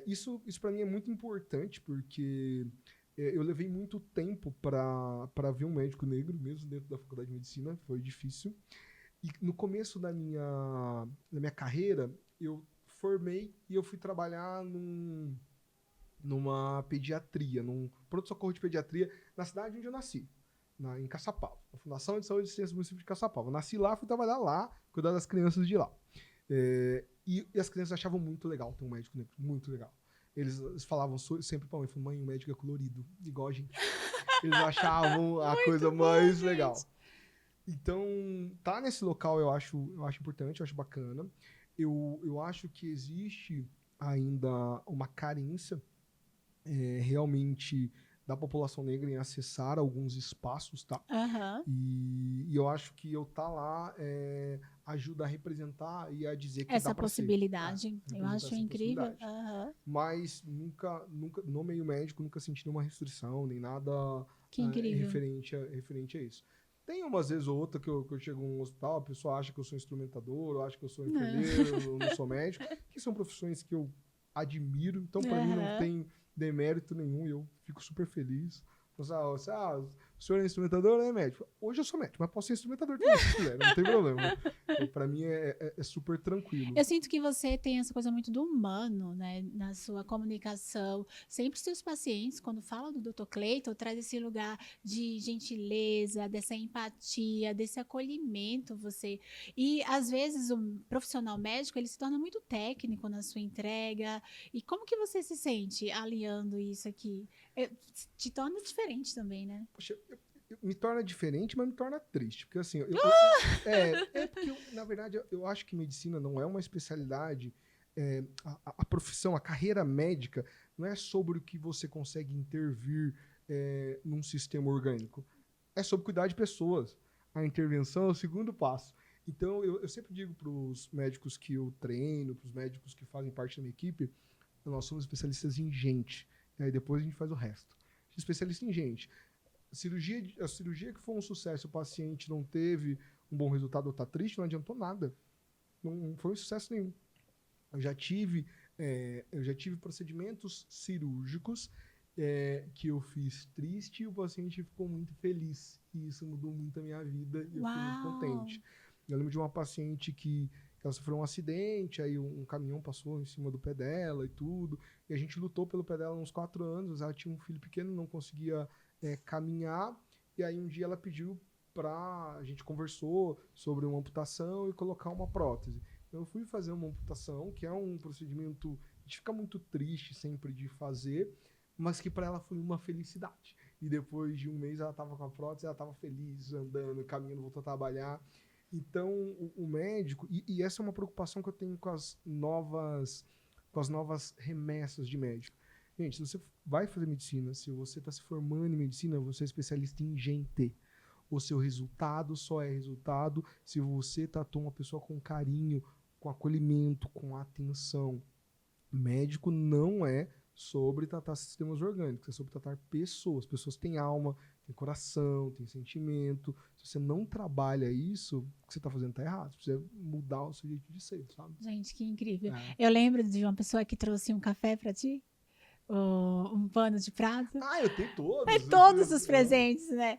Isso para mim é muito importante, porque eu levei muito tempo para ver um médico negro, mesmo dentro da faculdade de medicina, foi difícil. E no começo da minha carreira, eu formei e eu fui trabalhar numa pediatria, num pronto-socorro de pediatria, na cidade onde eu nasci, em Caçapava, na Fundação de Saúde e Assistência do município de Caçapava. Eu nasci lá, fui trabalhar lá, cuidar das crianças de lá. E as crianças achavam muito legal ter um médico negro, muito legal. Eles falavam sempre pra mãe, o médico é colorido, igual a gente. Eles achavam a coisa mais legal. Então, tá nesse local eu acho importante, eu acho bacana. Eu acho que existe ainda uma carência realmente da população negra em acessar alguns espaços, tá? Uhum. E eu acho que eu tá lá ajuda a representar e a dizer que essa dá pra possibilidade. ser. Eu acho incrível. Uhum. Mas nunca, no meio médico, nunca senti nenhuma restrição, nem nada que incrível. referente a isso. Tem umas vezes ou outra que eu chego num hospital, a pessoa acha que eu sou instrumentador, ou acha que eu sou enfermeiro, eu não sou médico, que são profissões que eu admiro, então para mim não tem demérito nenhum e eu fico super feliz. O senhor é instrumentador ou é médico? Hoje eu sou médico, mas posso ser instrumentador também, se quiser, não tem problema. Para mim é super tranquilo. Eu sinto que você tem essa coisa muito do humano, né, na sua comunicação. Sempre seus pacientes, quando falam do Dr. Cleiton, traz esse lugar de gentileza, dessa empatia, desse acolhimento. E às vezes o profissional médico ele se torna muito técnico na sua entrega. E como que você se sente aliando isso aqui? Te torna diferente também, né? Poxa, me torna diferente, mas me torna triste. Porque assim, porque, na verdade, eu acho que medicina não é uma especialidade. A profissão, a carreira médica, não é sobre o que você consegue intervir num sistema orgânico. É sobre cuidar de pessoas. A intervenção é o segundo passo. Então, eu sempre digo para os médicos que eu treino, para os médicos que fazem parte da minha equipe, nós somos especialistas em gente. E aí depois a gente faz o resto. A gente é especialista em gente. A cirurgia que foi um sucesso, o paciente não teve um bom resultado ou está triste, não adiantou nada. Não foi um sucesso nenhum. Eu já tive procedimentos cirúrgicos que eu fiz triste e o paciente ficou muito feliz. E isso mudou muito a minha vida e eu fiquei muito contente. Eu lembro de uma paciente que ela sofreu um acidente, aí um caminhão passou em cima do pé dela e tudo. E a gente lutou pelo pé dela uns 4 anos. Ela tinha um filho pequeno, não conseguia caminhar. E aí um dia ela pediu a gente conversou sobre uma amputação e colocar uma prótese. Eu fui fazer uma amputação, que é um procedimento a gente fica muito triste sempre de fazer, mas que para ela foi uma felicidade. E depois de um mês ela estava com a prótese, ela estava feliz, andando, caminhando, voltou a trabalhar. Então, o médico... E essa é uma preocupação que eu tenho com as novas remessas de médico. Gente, se você vai fazer medicina, se você está se formando em medicina, você é especialista em gente. O seu resultado só é resultado se você tratou uma pessoa com carinho, com acolhimento, com atenção. Médico não é sobre tratar sistemas orgânicos, é sobre tratar pessoas. Pessoas têm alma, têm coração, têm sentimento. Se você não trabalha isso, o que você está fazendo está errado. Você precisa mudar o seu jeito de ser, sabe? Gente, que incrível. Eu lembro de uma pessoa que trouxe um café para ti. Um pano de prato. Eu tenho todos. Todos os presentes, né?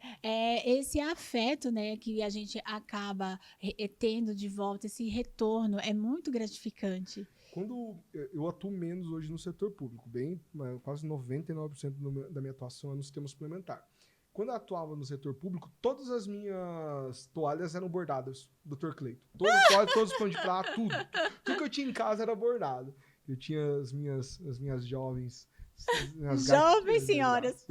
Esse afeto, né, que a gente acaba tendo de volta, esse retorno, é muito gratificante. Quando eu atuo menos hoje no setor público, quase 99% da minha atuação é no sistema suplementar. Quando eu atuava no setor público, todas as minhas toalhas eram bordadas, Dr. Cleiton. Todas as toalhas, todos os panos de prato, tudo. Tudo que eu tinha em casa era bordado. Eu tinha as minhas jovens... Jovens senhoras.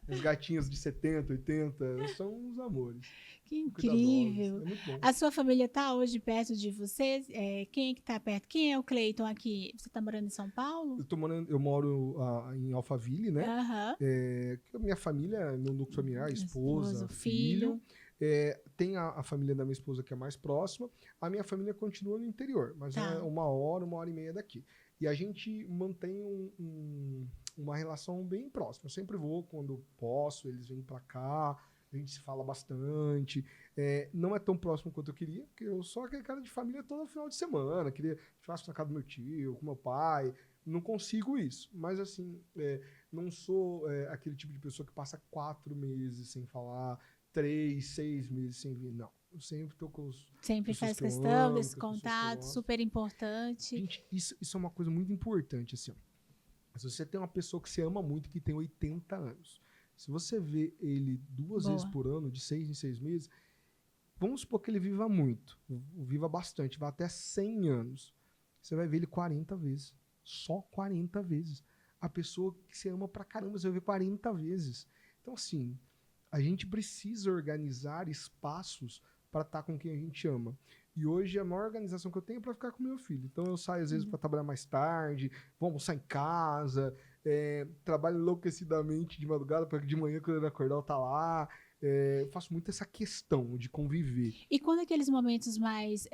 Os gatinhos de 70, 80, são uns amores. Que incrível. É muito bom. A sua família está hoje perto de vocês? Quem é que está perto? Quem é o Cleiton aqui? Você está morando em São Paulo? Eu moro em Alphaville, né? Minha família, meu núcleo familiar, esposa, filho. Tem a família da minha esposa que é mais próxima. A minha família continua no interior, mas é 1h, 1h30 daqui. E a gente mantém uma relação bem próxima. Eu sempre vou quando posso, eles vêm pra cá, a gente se fala bastante. Não é tão próximo quanto eu queria, porque eu sou aquele cara de família todo final de semana. Queria churrasco na casa do meu tio, com meu pai. Não consigo isso. Mas, assim, não sou aquele tipo de pessoa que passa 4 meses sem falar, 3, 6 meses sem vir. Não. Eu sempre estou com os... Sempre faz questão desse contato, super importante. Gente, isso é uma coisa muito importante, assim, ó. Se você tem uma pessoa que você ama muito, que tem 80 anos, se você vê ele 2 vezes por ano, de 6 em 6 meses, vamos supor que ele viva muito, viva bastante, vá até 100 anos. Você vai ver ele 40 vezes. Só 40 vezes. A pessoa que você ama pra caramba, você vai ver 40 vezes. Então, assim, a gente precisa organizar espaços para estar com quem a gente ama. E hoje a maior organização que eu tenho é para ficar com meu filho. Então eu saio às vezes para trabalhar mais tarde, vou almoçar em casa, trabalho enlouquecidamente de madrugada para que de manhã quando ele acordar eu tá lá. Eu faço muito essa questão de conviver. E quando aqueles momentos mais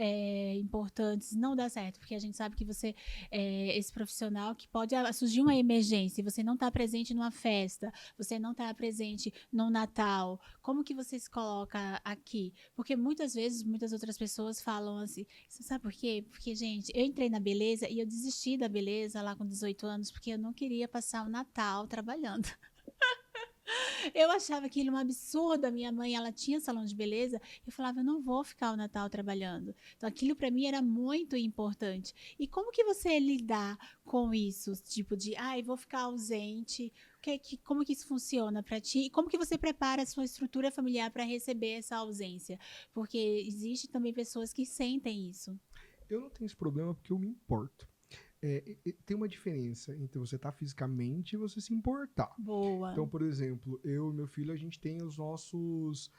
importantes não dá certo, porque a gente sabe que você é esse profissional que pode surgir uma emergência, e você não está presente numa festa, você não está presente num Natal, como que você se coloca aqui? Porque muitas vezes, muitas outras pessoas falam assim, você sabe por quê? Porque, gente, eu entrei na beleza e eu desisti da beleza lá com 18 anos, porque eu não queria passar o Natal trabalhando. Eu achava aquilo um absurdo. A minha mãe, ela tinha salão de beleza. Eu falava, eu não vou ficar o Natal trabalhando. Então, aquilo para mim era muito importante. E como que você lidar com isso? Tipo de, ai, vou ficar ausente. Como que isso funciona para ti? E como que você prepara a sua estrutura familiar para receber essa ausência? Porque existe também pessoas que sentem isso. Eu não tenho esse problema porque eu me importo. Tem uma diferença entre você estar fisicamente e você se importar. Boa. Então, por exemplo, eu e meu filho, a gente tem os nossos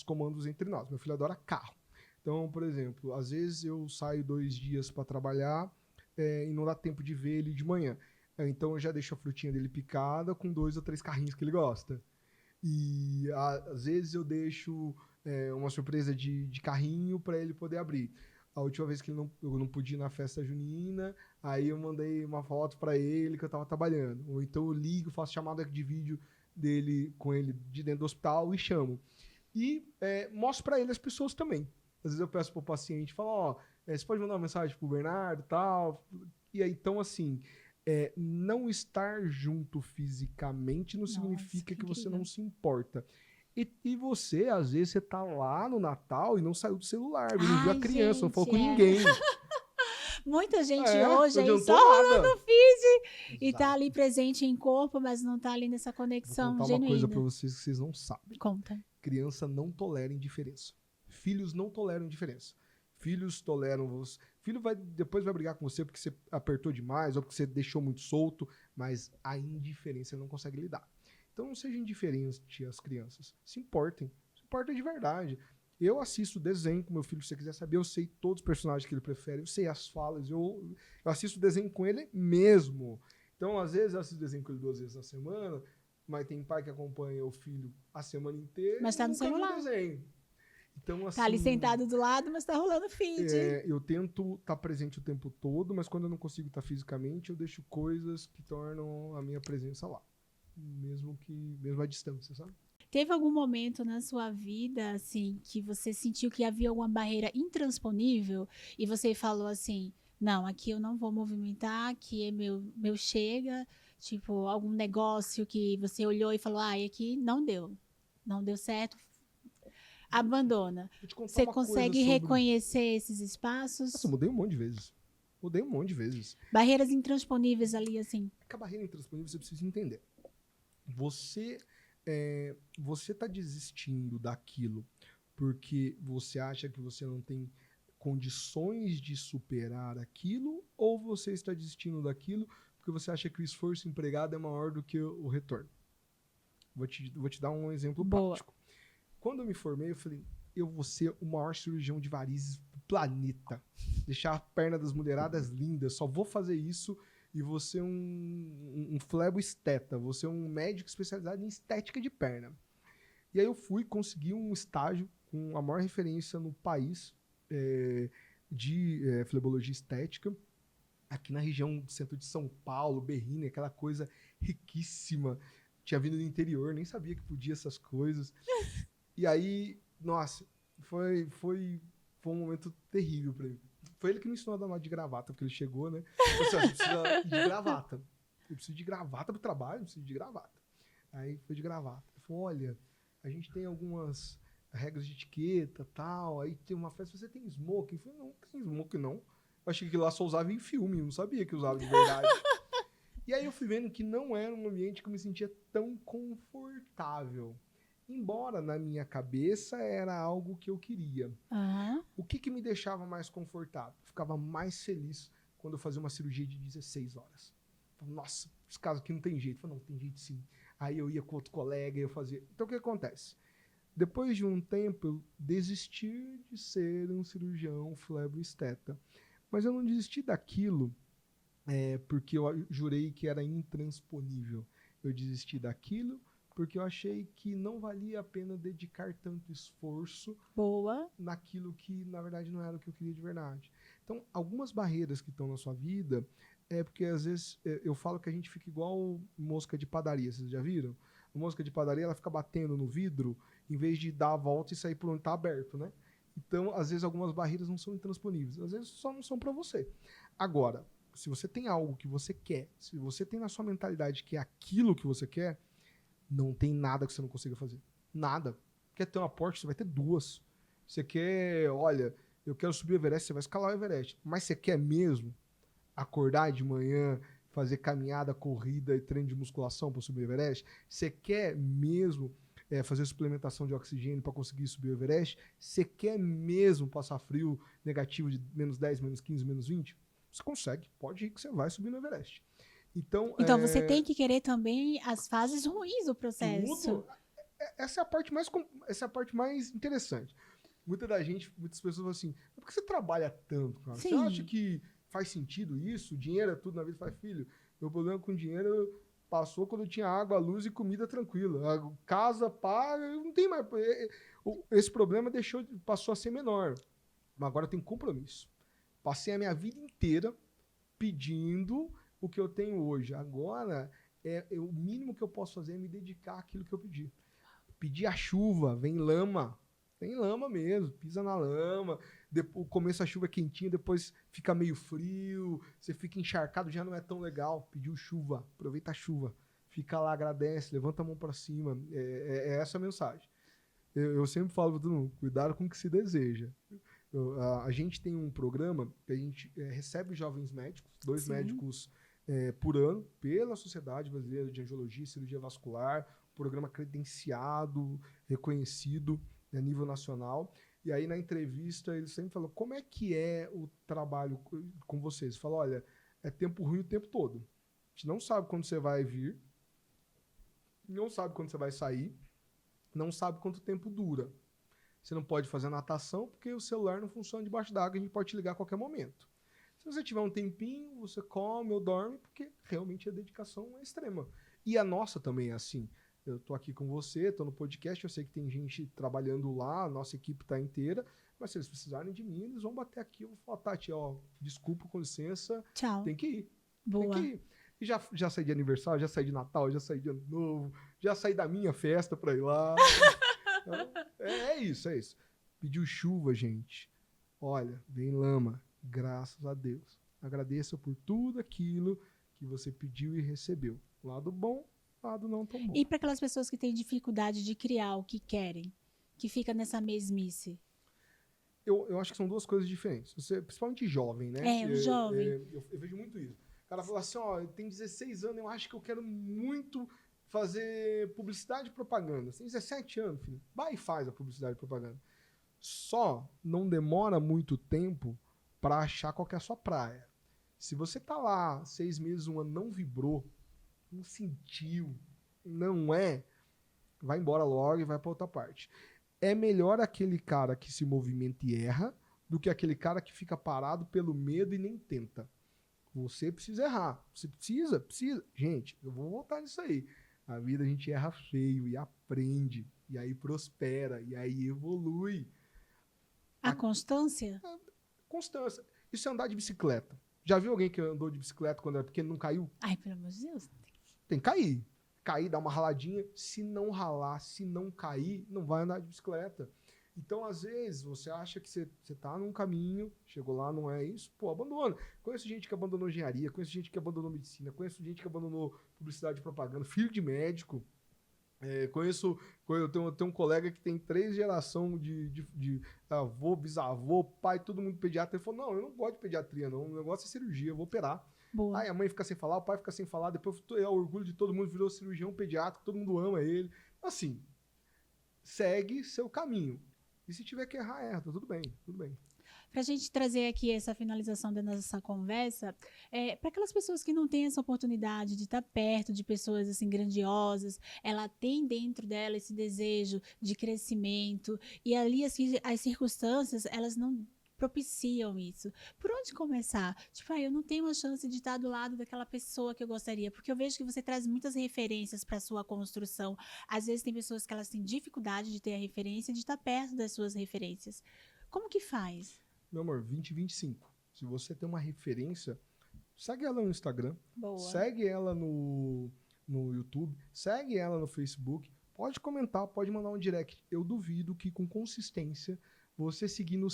comandos entre nós. Meu filho adora carro. Então, por exemplo, às vezes eu saio 2 dias para trabalhar e não dá tempo de ver ele de manhã. Então, eu já deixo a frutinha dele picada com 2 ou 3 carrinhos que ele gosta. E às vezes eu deixo uma surpresa de carrinho para ele poder abrir. A última vez que eu não pude ir na festa junina, aí eu mandei uma foto para ele que eu tava trabalhando. Ou então eu ligo, faço chamada de vídeo dele com ele de dentro do hospital e chamo. E mostro para ele as pessoas também. Às vezes eu peço pro paciente, falo, ó, você pode mandar uma mensagem pro Bernardo e tal. E aí, então, assim, não estar junto fisicamente não significa que você não se importa. E você, às vezes, você tá lá no Natal e não saiu do celular, não viu a criança, gente, não falou com ninguém. Muita gente hoje aí só rolando feed e tá ali presente em corpo, mas não tá ali nessa conexão Vou contar genuína. uma coisa pra vocês que vocês não sabem. Conta. Criança não tolera indiferença. Filhos não toleram indiferença. Filhos toleram você. Filho depois vai brigar com você porque você apertou demais ou porque você deixou muito solto, mas a indiferença ele não consegue lidar. Então não seja indiferente às crianças. Se importem. Se importem de verdade. Eu assisto desenho com meu filho, se você quiser saber, eu sei todos os personagens que ele prefere, eu sei as falas, eu assisto desenho com ele mesmo. Então, às vezes, eu assisto desenho com ele 2 vezes na semana, mas tem pai que acompanha o filho a semana inteira mas tá no celular. Desenho. Então, assim, tá ali sentado do lado, mas tá rolando feed. Eu tento estar presente o tempo todo, mas quando eu não consigo estar fisicamente, eu deixo coisas que tornam a minha presença lá. Mesmo à distância, sabe? Teve algum momento na sua vida, assim, que você sentiu que havia alguma barreira intransponível e você falou assim, não, aqui eu não vou movimentar, aqui é meu chega, tipo, algum negócio que você olhou e falou, aqui não deu certo, abandona. Você consegue reconhecer esses espaços? Nossa, eu mudei um monte de vezes. Barreiras intransponíveis ali, assim. A barreira intransponível você precisa entender. Você está desistindo daquilo porque você acha que você não tem condições de superar aquilo, ou você está desistindo daquilo porque você acha que o esforço empregado é maior do que o retorno? Vou te dar um exemplo prático. Quando eu me formei, eu falei, eu vou ser o maior cirurgião de varizes do planeta. Deixar a perna das mulheradas lindas, só vou fazer isso. E você um fleboesteta, você um médico especializado em estética de perna. E aí eu consegui um estágio com a maior referência no país de flebologia estética, aqui na região do centro de São Paulo, Berrini, aquela coisa riquíssima. Tinha vindo do interior, nem sabia que podia essas coisas. E aí, nossa, foi um momento terrível pra mim. Foi ele que me ensinou a dar uma de gravata, porque ele chegou, né? Você precisa de gravata. Eu preciso de gravata pro trabalho, eu preciso de gravata. Aí foi de gravata. Ele falou, olha, a gente tem algumas regras de etiqueta e tal, aí tem uma festa, você tem smoking? Eu falei, não tem smoking não. Eu achei que lá só usava em filme, eu não sabia que usava de verdade. E aí eu fui vendo que não era um ambiente que eu me sentia tão confortável. Embora na minha cabeça era algo que eu queria. Uhum. O que me deixava mais confortável? Eu ficava mais feliz quando eu fazia uma cirurgia de 16 horas. Eu falava, nossa, esse caso aqui não tem jeito. Eu falava, não, tem jeito sim. Aí eu ia com outro colega e eu fazia. Então o que acontece? Depois de um tempo, eu desisti de ser um cirurgião fleboesteta. Mas eu não desisti daquilo porque eu jurei que era intransponível. Eu desisti daquilo porque eu achei que não valia a pena dedicar tanto esforço Boa. naquilo que, na verdade, não era o que eu queria de verdade. Então, algumas barreiras que estão na sua vida, é porque, às vezes, eu falo que a gente fica igual mosca de padaria, vocês já viram? A mosca de padaria, ela fica batendo no vidro, em vez de dar a volta e sair por onde está aberto, né? Então, às vezes, algumas barreiras não são intransponíveis. Às vezes, só não são para você. Agora, se você tem algo que você quer, se você tem na sua mentalidade que é aquilo que você quer, não tem nada que você não consiga fazer. Nada. Quer ter uma Porsche, você vai ter duas. Você quer, olha, eu quero subir o Everest, você vai escalar o Everest. Mas você quer mesmo acordar de manhã, fazer caminhada, corrida e treino de musculação para subir o Everest? Você quer mesmo fazer suplementação de oxigênio para conseguir subir o Everest? Você quer mesmo passar frio negativo de menos 10, menos 15, menos 20? Você consegue. Pode ir que você vai subir no Everest. Então, Você tem que querer também as fases ruins do processo. tudo. Essa é a parte mais interessante. Muitas pessoas falam assim, por que você trabalha tanto, cara? Você Sim. acha que faz sentido isso? Dinheiro é tudo na vida? Faz, filho, meu problema com dinheiro passou quando eu tinha água, luz e comida tranquila. A casa paga, não tem mais. Esse problema passou a ser menor. Mas agora eu tenho compromisso. Passei a minha vida inteira pedindo o que eu tenho hoje. Agora, o mínimo que eu posso fazer é me dedicar àquilo que eu pedi. Pedir a chuva, vem lama. Tem lama mesmo, pisa na lama. O começo a chuva é quentinha, depois fica meio frio, você fica encharcado, já não é tão legal. Pediu chuva, aproveita a chuva. Fica lá, agradece, levanta a mão para cima. É essa a mensagem. Eu sempre falo para todo mundo, cuidado com o que se deseja. A gente tem um programa que a gente recebe jovens médicos, 2 Sim. médicos por ano, pela Sociedade Brasileira de Angiologia e Cirurgia Vascular, programa credenciado, reconhecido a nível nacional. E aí, na entrevista, eles sempre falam, como é que é o trabalho com vocês? Falam, olha, é tempo ruim o tempo todo. A gente não sabe quando você vai vir, não sabe quando você vai sair, não sabe quanto tempo dura. Você não pode fazer natação porque o celular não funciona debaixo d'água, a gente pode te ligar a qualquer momento. Se você tiver um tempinho, você come ou dorme, porque realmente a dedicação é extrema. E a nossa também é assim. Eu tô aqui com você, tô no podcast, eu sei que tem gente trabalhando lá, a nossa equipe tá inteira, mas se eles precisarem de mim, eles vão bater aqui, eu vou falar, Tati, desculpa, com licença, Tchau. tem que ir. Boa. Tem que ir. E já saí de aniversário, já saí de Natal, já saí de Ano Novo, já saí da minha festa pra ir lá. Então, é isso. Pediu chuva, gente. Olha, vem lama. Graças a Deus. Agradeça por tudo aquilo que você pediu e recebeu. Lado bom, lado não tão bom. E para aquelas pessoas que têm dificuldade de criar o que querem, que fica nessa mesmice? Eu acho que são 2 coisas diferentes. Você, principalmente jovem, né? O jovem. Eu vejo muito isso. O cara fala assim, eu tenho 16 anos, eu acho que eu quero muito fazer publicidade e propaganda. Você tem 17 anos, filho. Vai e faz a publicidade e propaganda. Só não demora muito tempo para achar qual que é a sua praia. Se você tá lá 6 meses, 1 ano, não vibrou, não sentiu, vai embora logo e vai para outra parte. É melhor aquele cara que se movimenta e erra do que aquele cara que fica parado pelo medo e nem tenta. Você precisa errar. Você precisa. Gente, eu vou voltar nisso aí. A vida a gente erra feio e aprende. E aí prospera. E aí evolui. A constância? Constância. Isso é andar de bicicleta. Já viu alguém que andou de bicicleta quando era pequeno e não caiu? Ai, pelo amor de Deus. Tem que cair. Cair, dar uma raladinha. Se não ralar, se não cair, não vai andar de bicicleta. Então, às vezes, você acha que você tá num caminho, chegou lá, não é isso, abandona. Conheço gente que abandonou engenharia, conheço gente que abandonou medicina, conheço gente que abandonou publicidade e propaganda, filho de médico. Eu tenho um colega que tem 3 gerações de avô, bisavô, pai, todo mundo pediatra. Ele falou, não, eu não gosto de pediatria, não. O negócio é cirurgia, eu vou operar. Boa. Aí a mãe fica sem falar, o pai fica sem falar, depois é o orgulho de todo mundo, virou cirurgião pediátrico, todo mundo ama ele. Assim, segue seu caminho. E se tiver que errar, erra, tá tudo bem. Para a gente trazer aqui essa finalização da nossa conversa, para aquelas pessoas que não têm essa oportunidade de estar perto de pessoas assim grandiosas, ela tem dentro dela esse desejo de crescimento e ali as circunstâncias elas não propiciam isso. Por onde começar? Tipo, eu não tenho a chance de estar do lado daquela pessoa que eu gostaria, porque eu vejo que você traz muitas referências para sua construção. Às vezes tem pessoas que elas têm dificuldade de ter a referência, de estar perto das suas referências. Como que faz? Meu amor, 2025. Se você tem uma referência, segue ela no Instagram, Boa. segue ela no YouTube, segue ela no Facebook. Pode comentar, pode mandar um direct. Eu duvido que com consistência, você seguindo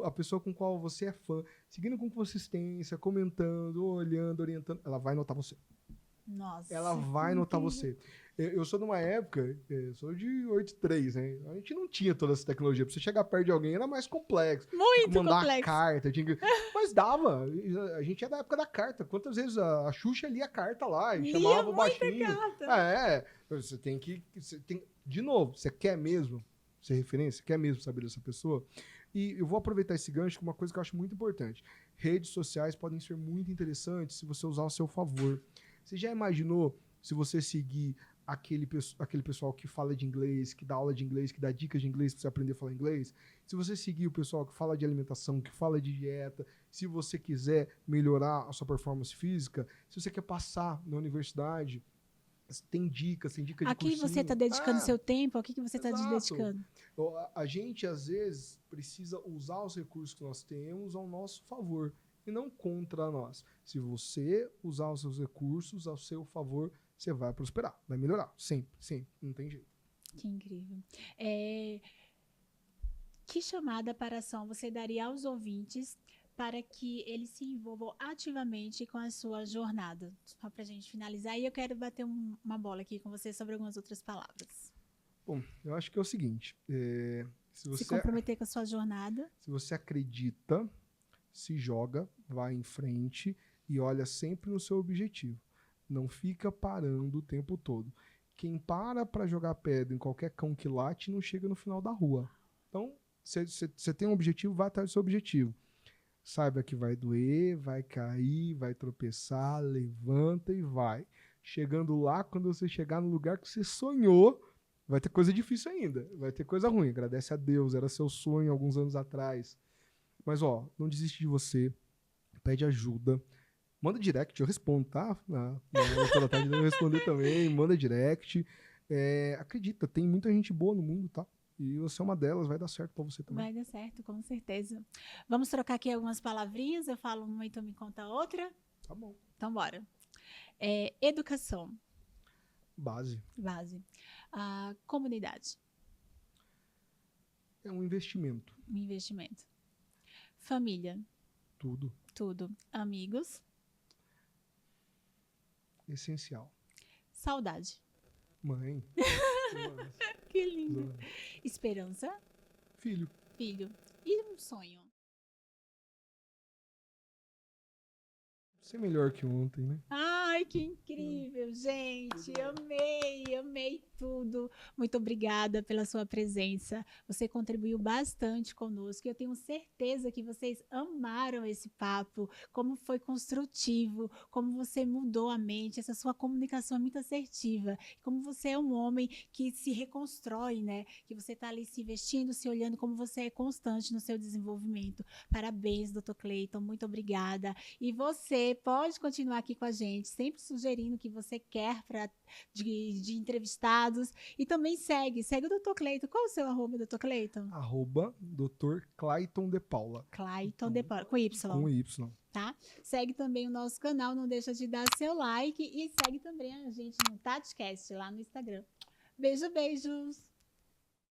a pessoa com qual você é fã, seguindo com consistência, comentando, olhando, orientando, ela vai notar você. Nossa. Ela vai notar você. Eu sou de uma época, sou de 83, né? A gente não tinha toda essa tecnologia. Pra você chegar perto de alguém era mais complexo. Muito mandar complexo. carta. Mas dava. A gente é da época da carta. Quantas vezes a Xuxa lia a carta lá e chamava o baixinho? Carta. Você tem que... De novo, você quer mesmo ser referência? Quer mesmo saber dessa pessoa? E eu vou aproveitar esse gancho com uma coisa que eu acho muito importante. Redes sociais podem ser muito interessantes se você usar ao seu favor. Você já imaginou se você seguir aquele pessoal que fala de inglês, que dá aula de inglês, que dá dicas de inglês para você aprender a falar inglês? Se você seguir o pessoal que fala de alimentação, que fala de dieta, se você quiser melhorar a sua performance física, se você quer passar na universidade, tem dicas de A quem cursinho. você está dedicando seu tempo? A que você está Exato. dedicando? A gente, às vezes, precisa usar os recursos que nós temos ao nosso favor e não contra nós. Se você usar os seus recursos ao seu favor, você vai prosperar, vai melhorar. Sempre, sempre. Não tem jeito. Que incrível. Que chamada para ação você daria aos ouvintes para que eles se envolvam ativamente com a sua jornada? Só para a gente finalizar. E eu quero bater uma bola aqui com você sobre algumas outras palavras. Bom, eu acho que é o seguinte. Se comprometer com a sua jornada. Se você acredita, se joga, vai em frente e olha sempre no seu objetivo. Não fica parando o tempo todo. Quem para jogar pedra em qualquer cão que late não chega no final da rua. Então, você tem um objetivo, vai atrás do seu objetivo. Saiba que vai doer, vai cair, vai tropeçar, levanta e vai. Chegando lá, quando você chegar no lugar que você sonhou, vai ter coisa difícil ainda. Vai ter coisa ruim. Agradece a Deus, era seu sonho alguns anos atrás. Mas, não desiste de você. Pede ajuda. Manda direct, eu respondo, tá? Pela tarde eu vou responder também. Manda direct. Acredita, tem muita gente boa no mundo, tá? E você é uma delas, vai dar certo pra você também. Vai dar certo, com certeza. Vamos trocar aqui algumas palavrinhas. Eu falo uma e tu me conta outra? Tá bom. Então, bora. Educação. Base. Comunidade. É um investimento. Um investimento. Família. Tudo. Amigos. Essencial. Saudade. Mãe. Que lindo. Esperança. Filho. E um sonho. Ser melhor que ontem, né? Ai, que incrível, gente. Amei tudo. Muito obrigada pela sua presença. Você contribuiu bastante conosco. Eu tenho certeza que vocês amaram esse papo, como foi construtivo, como você mudou a mente. Essa sua comunicação é muito assertiva. Como você é um homem que se reconstrói, né? Que você está ali se investindo, se olhando, como você é constante no seu desenvolvimento. Parabéns, Dr. Clayton. Muito obrigada. E você pode continuar aqui com a gente, sempre sugerindo o que você quer de entrevistados. E também segue o Dr. Clayton. Qual é o seu @, Dr. Clayton? @Dr. Clayton de Paula. Clayton de Paula, com Y. Com Y. Tá? Segue também o nosso canal, não deixa de dar seu like e segue também a gente no TatiCast lá no Instagram. Beijos.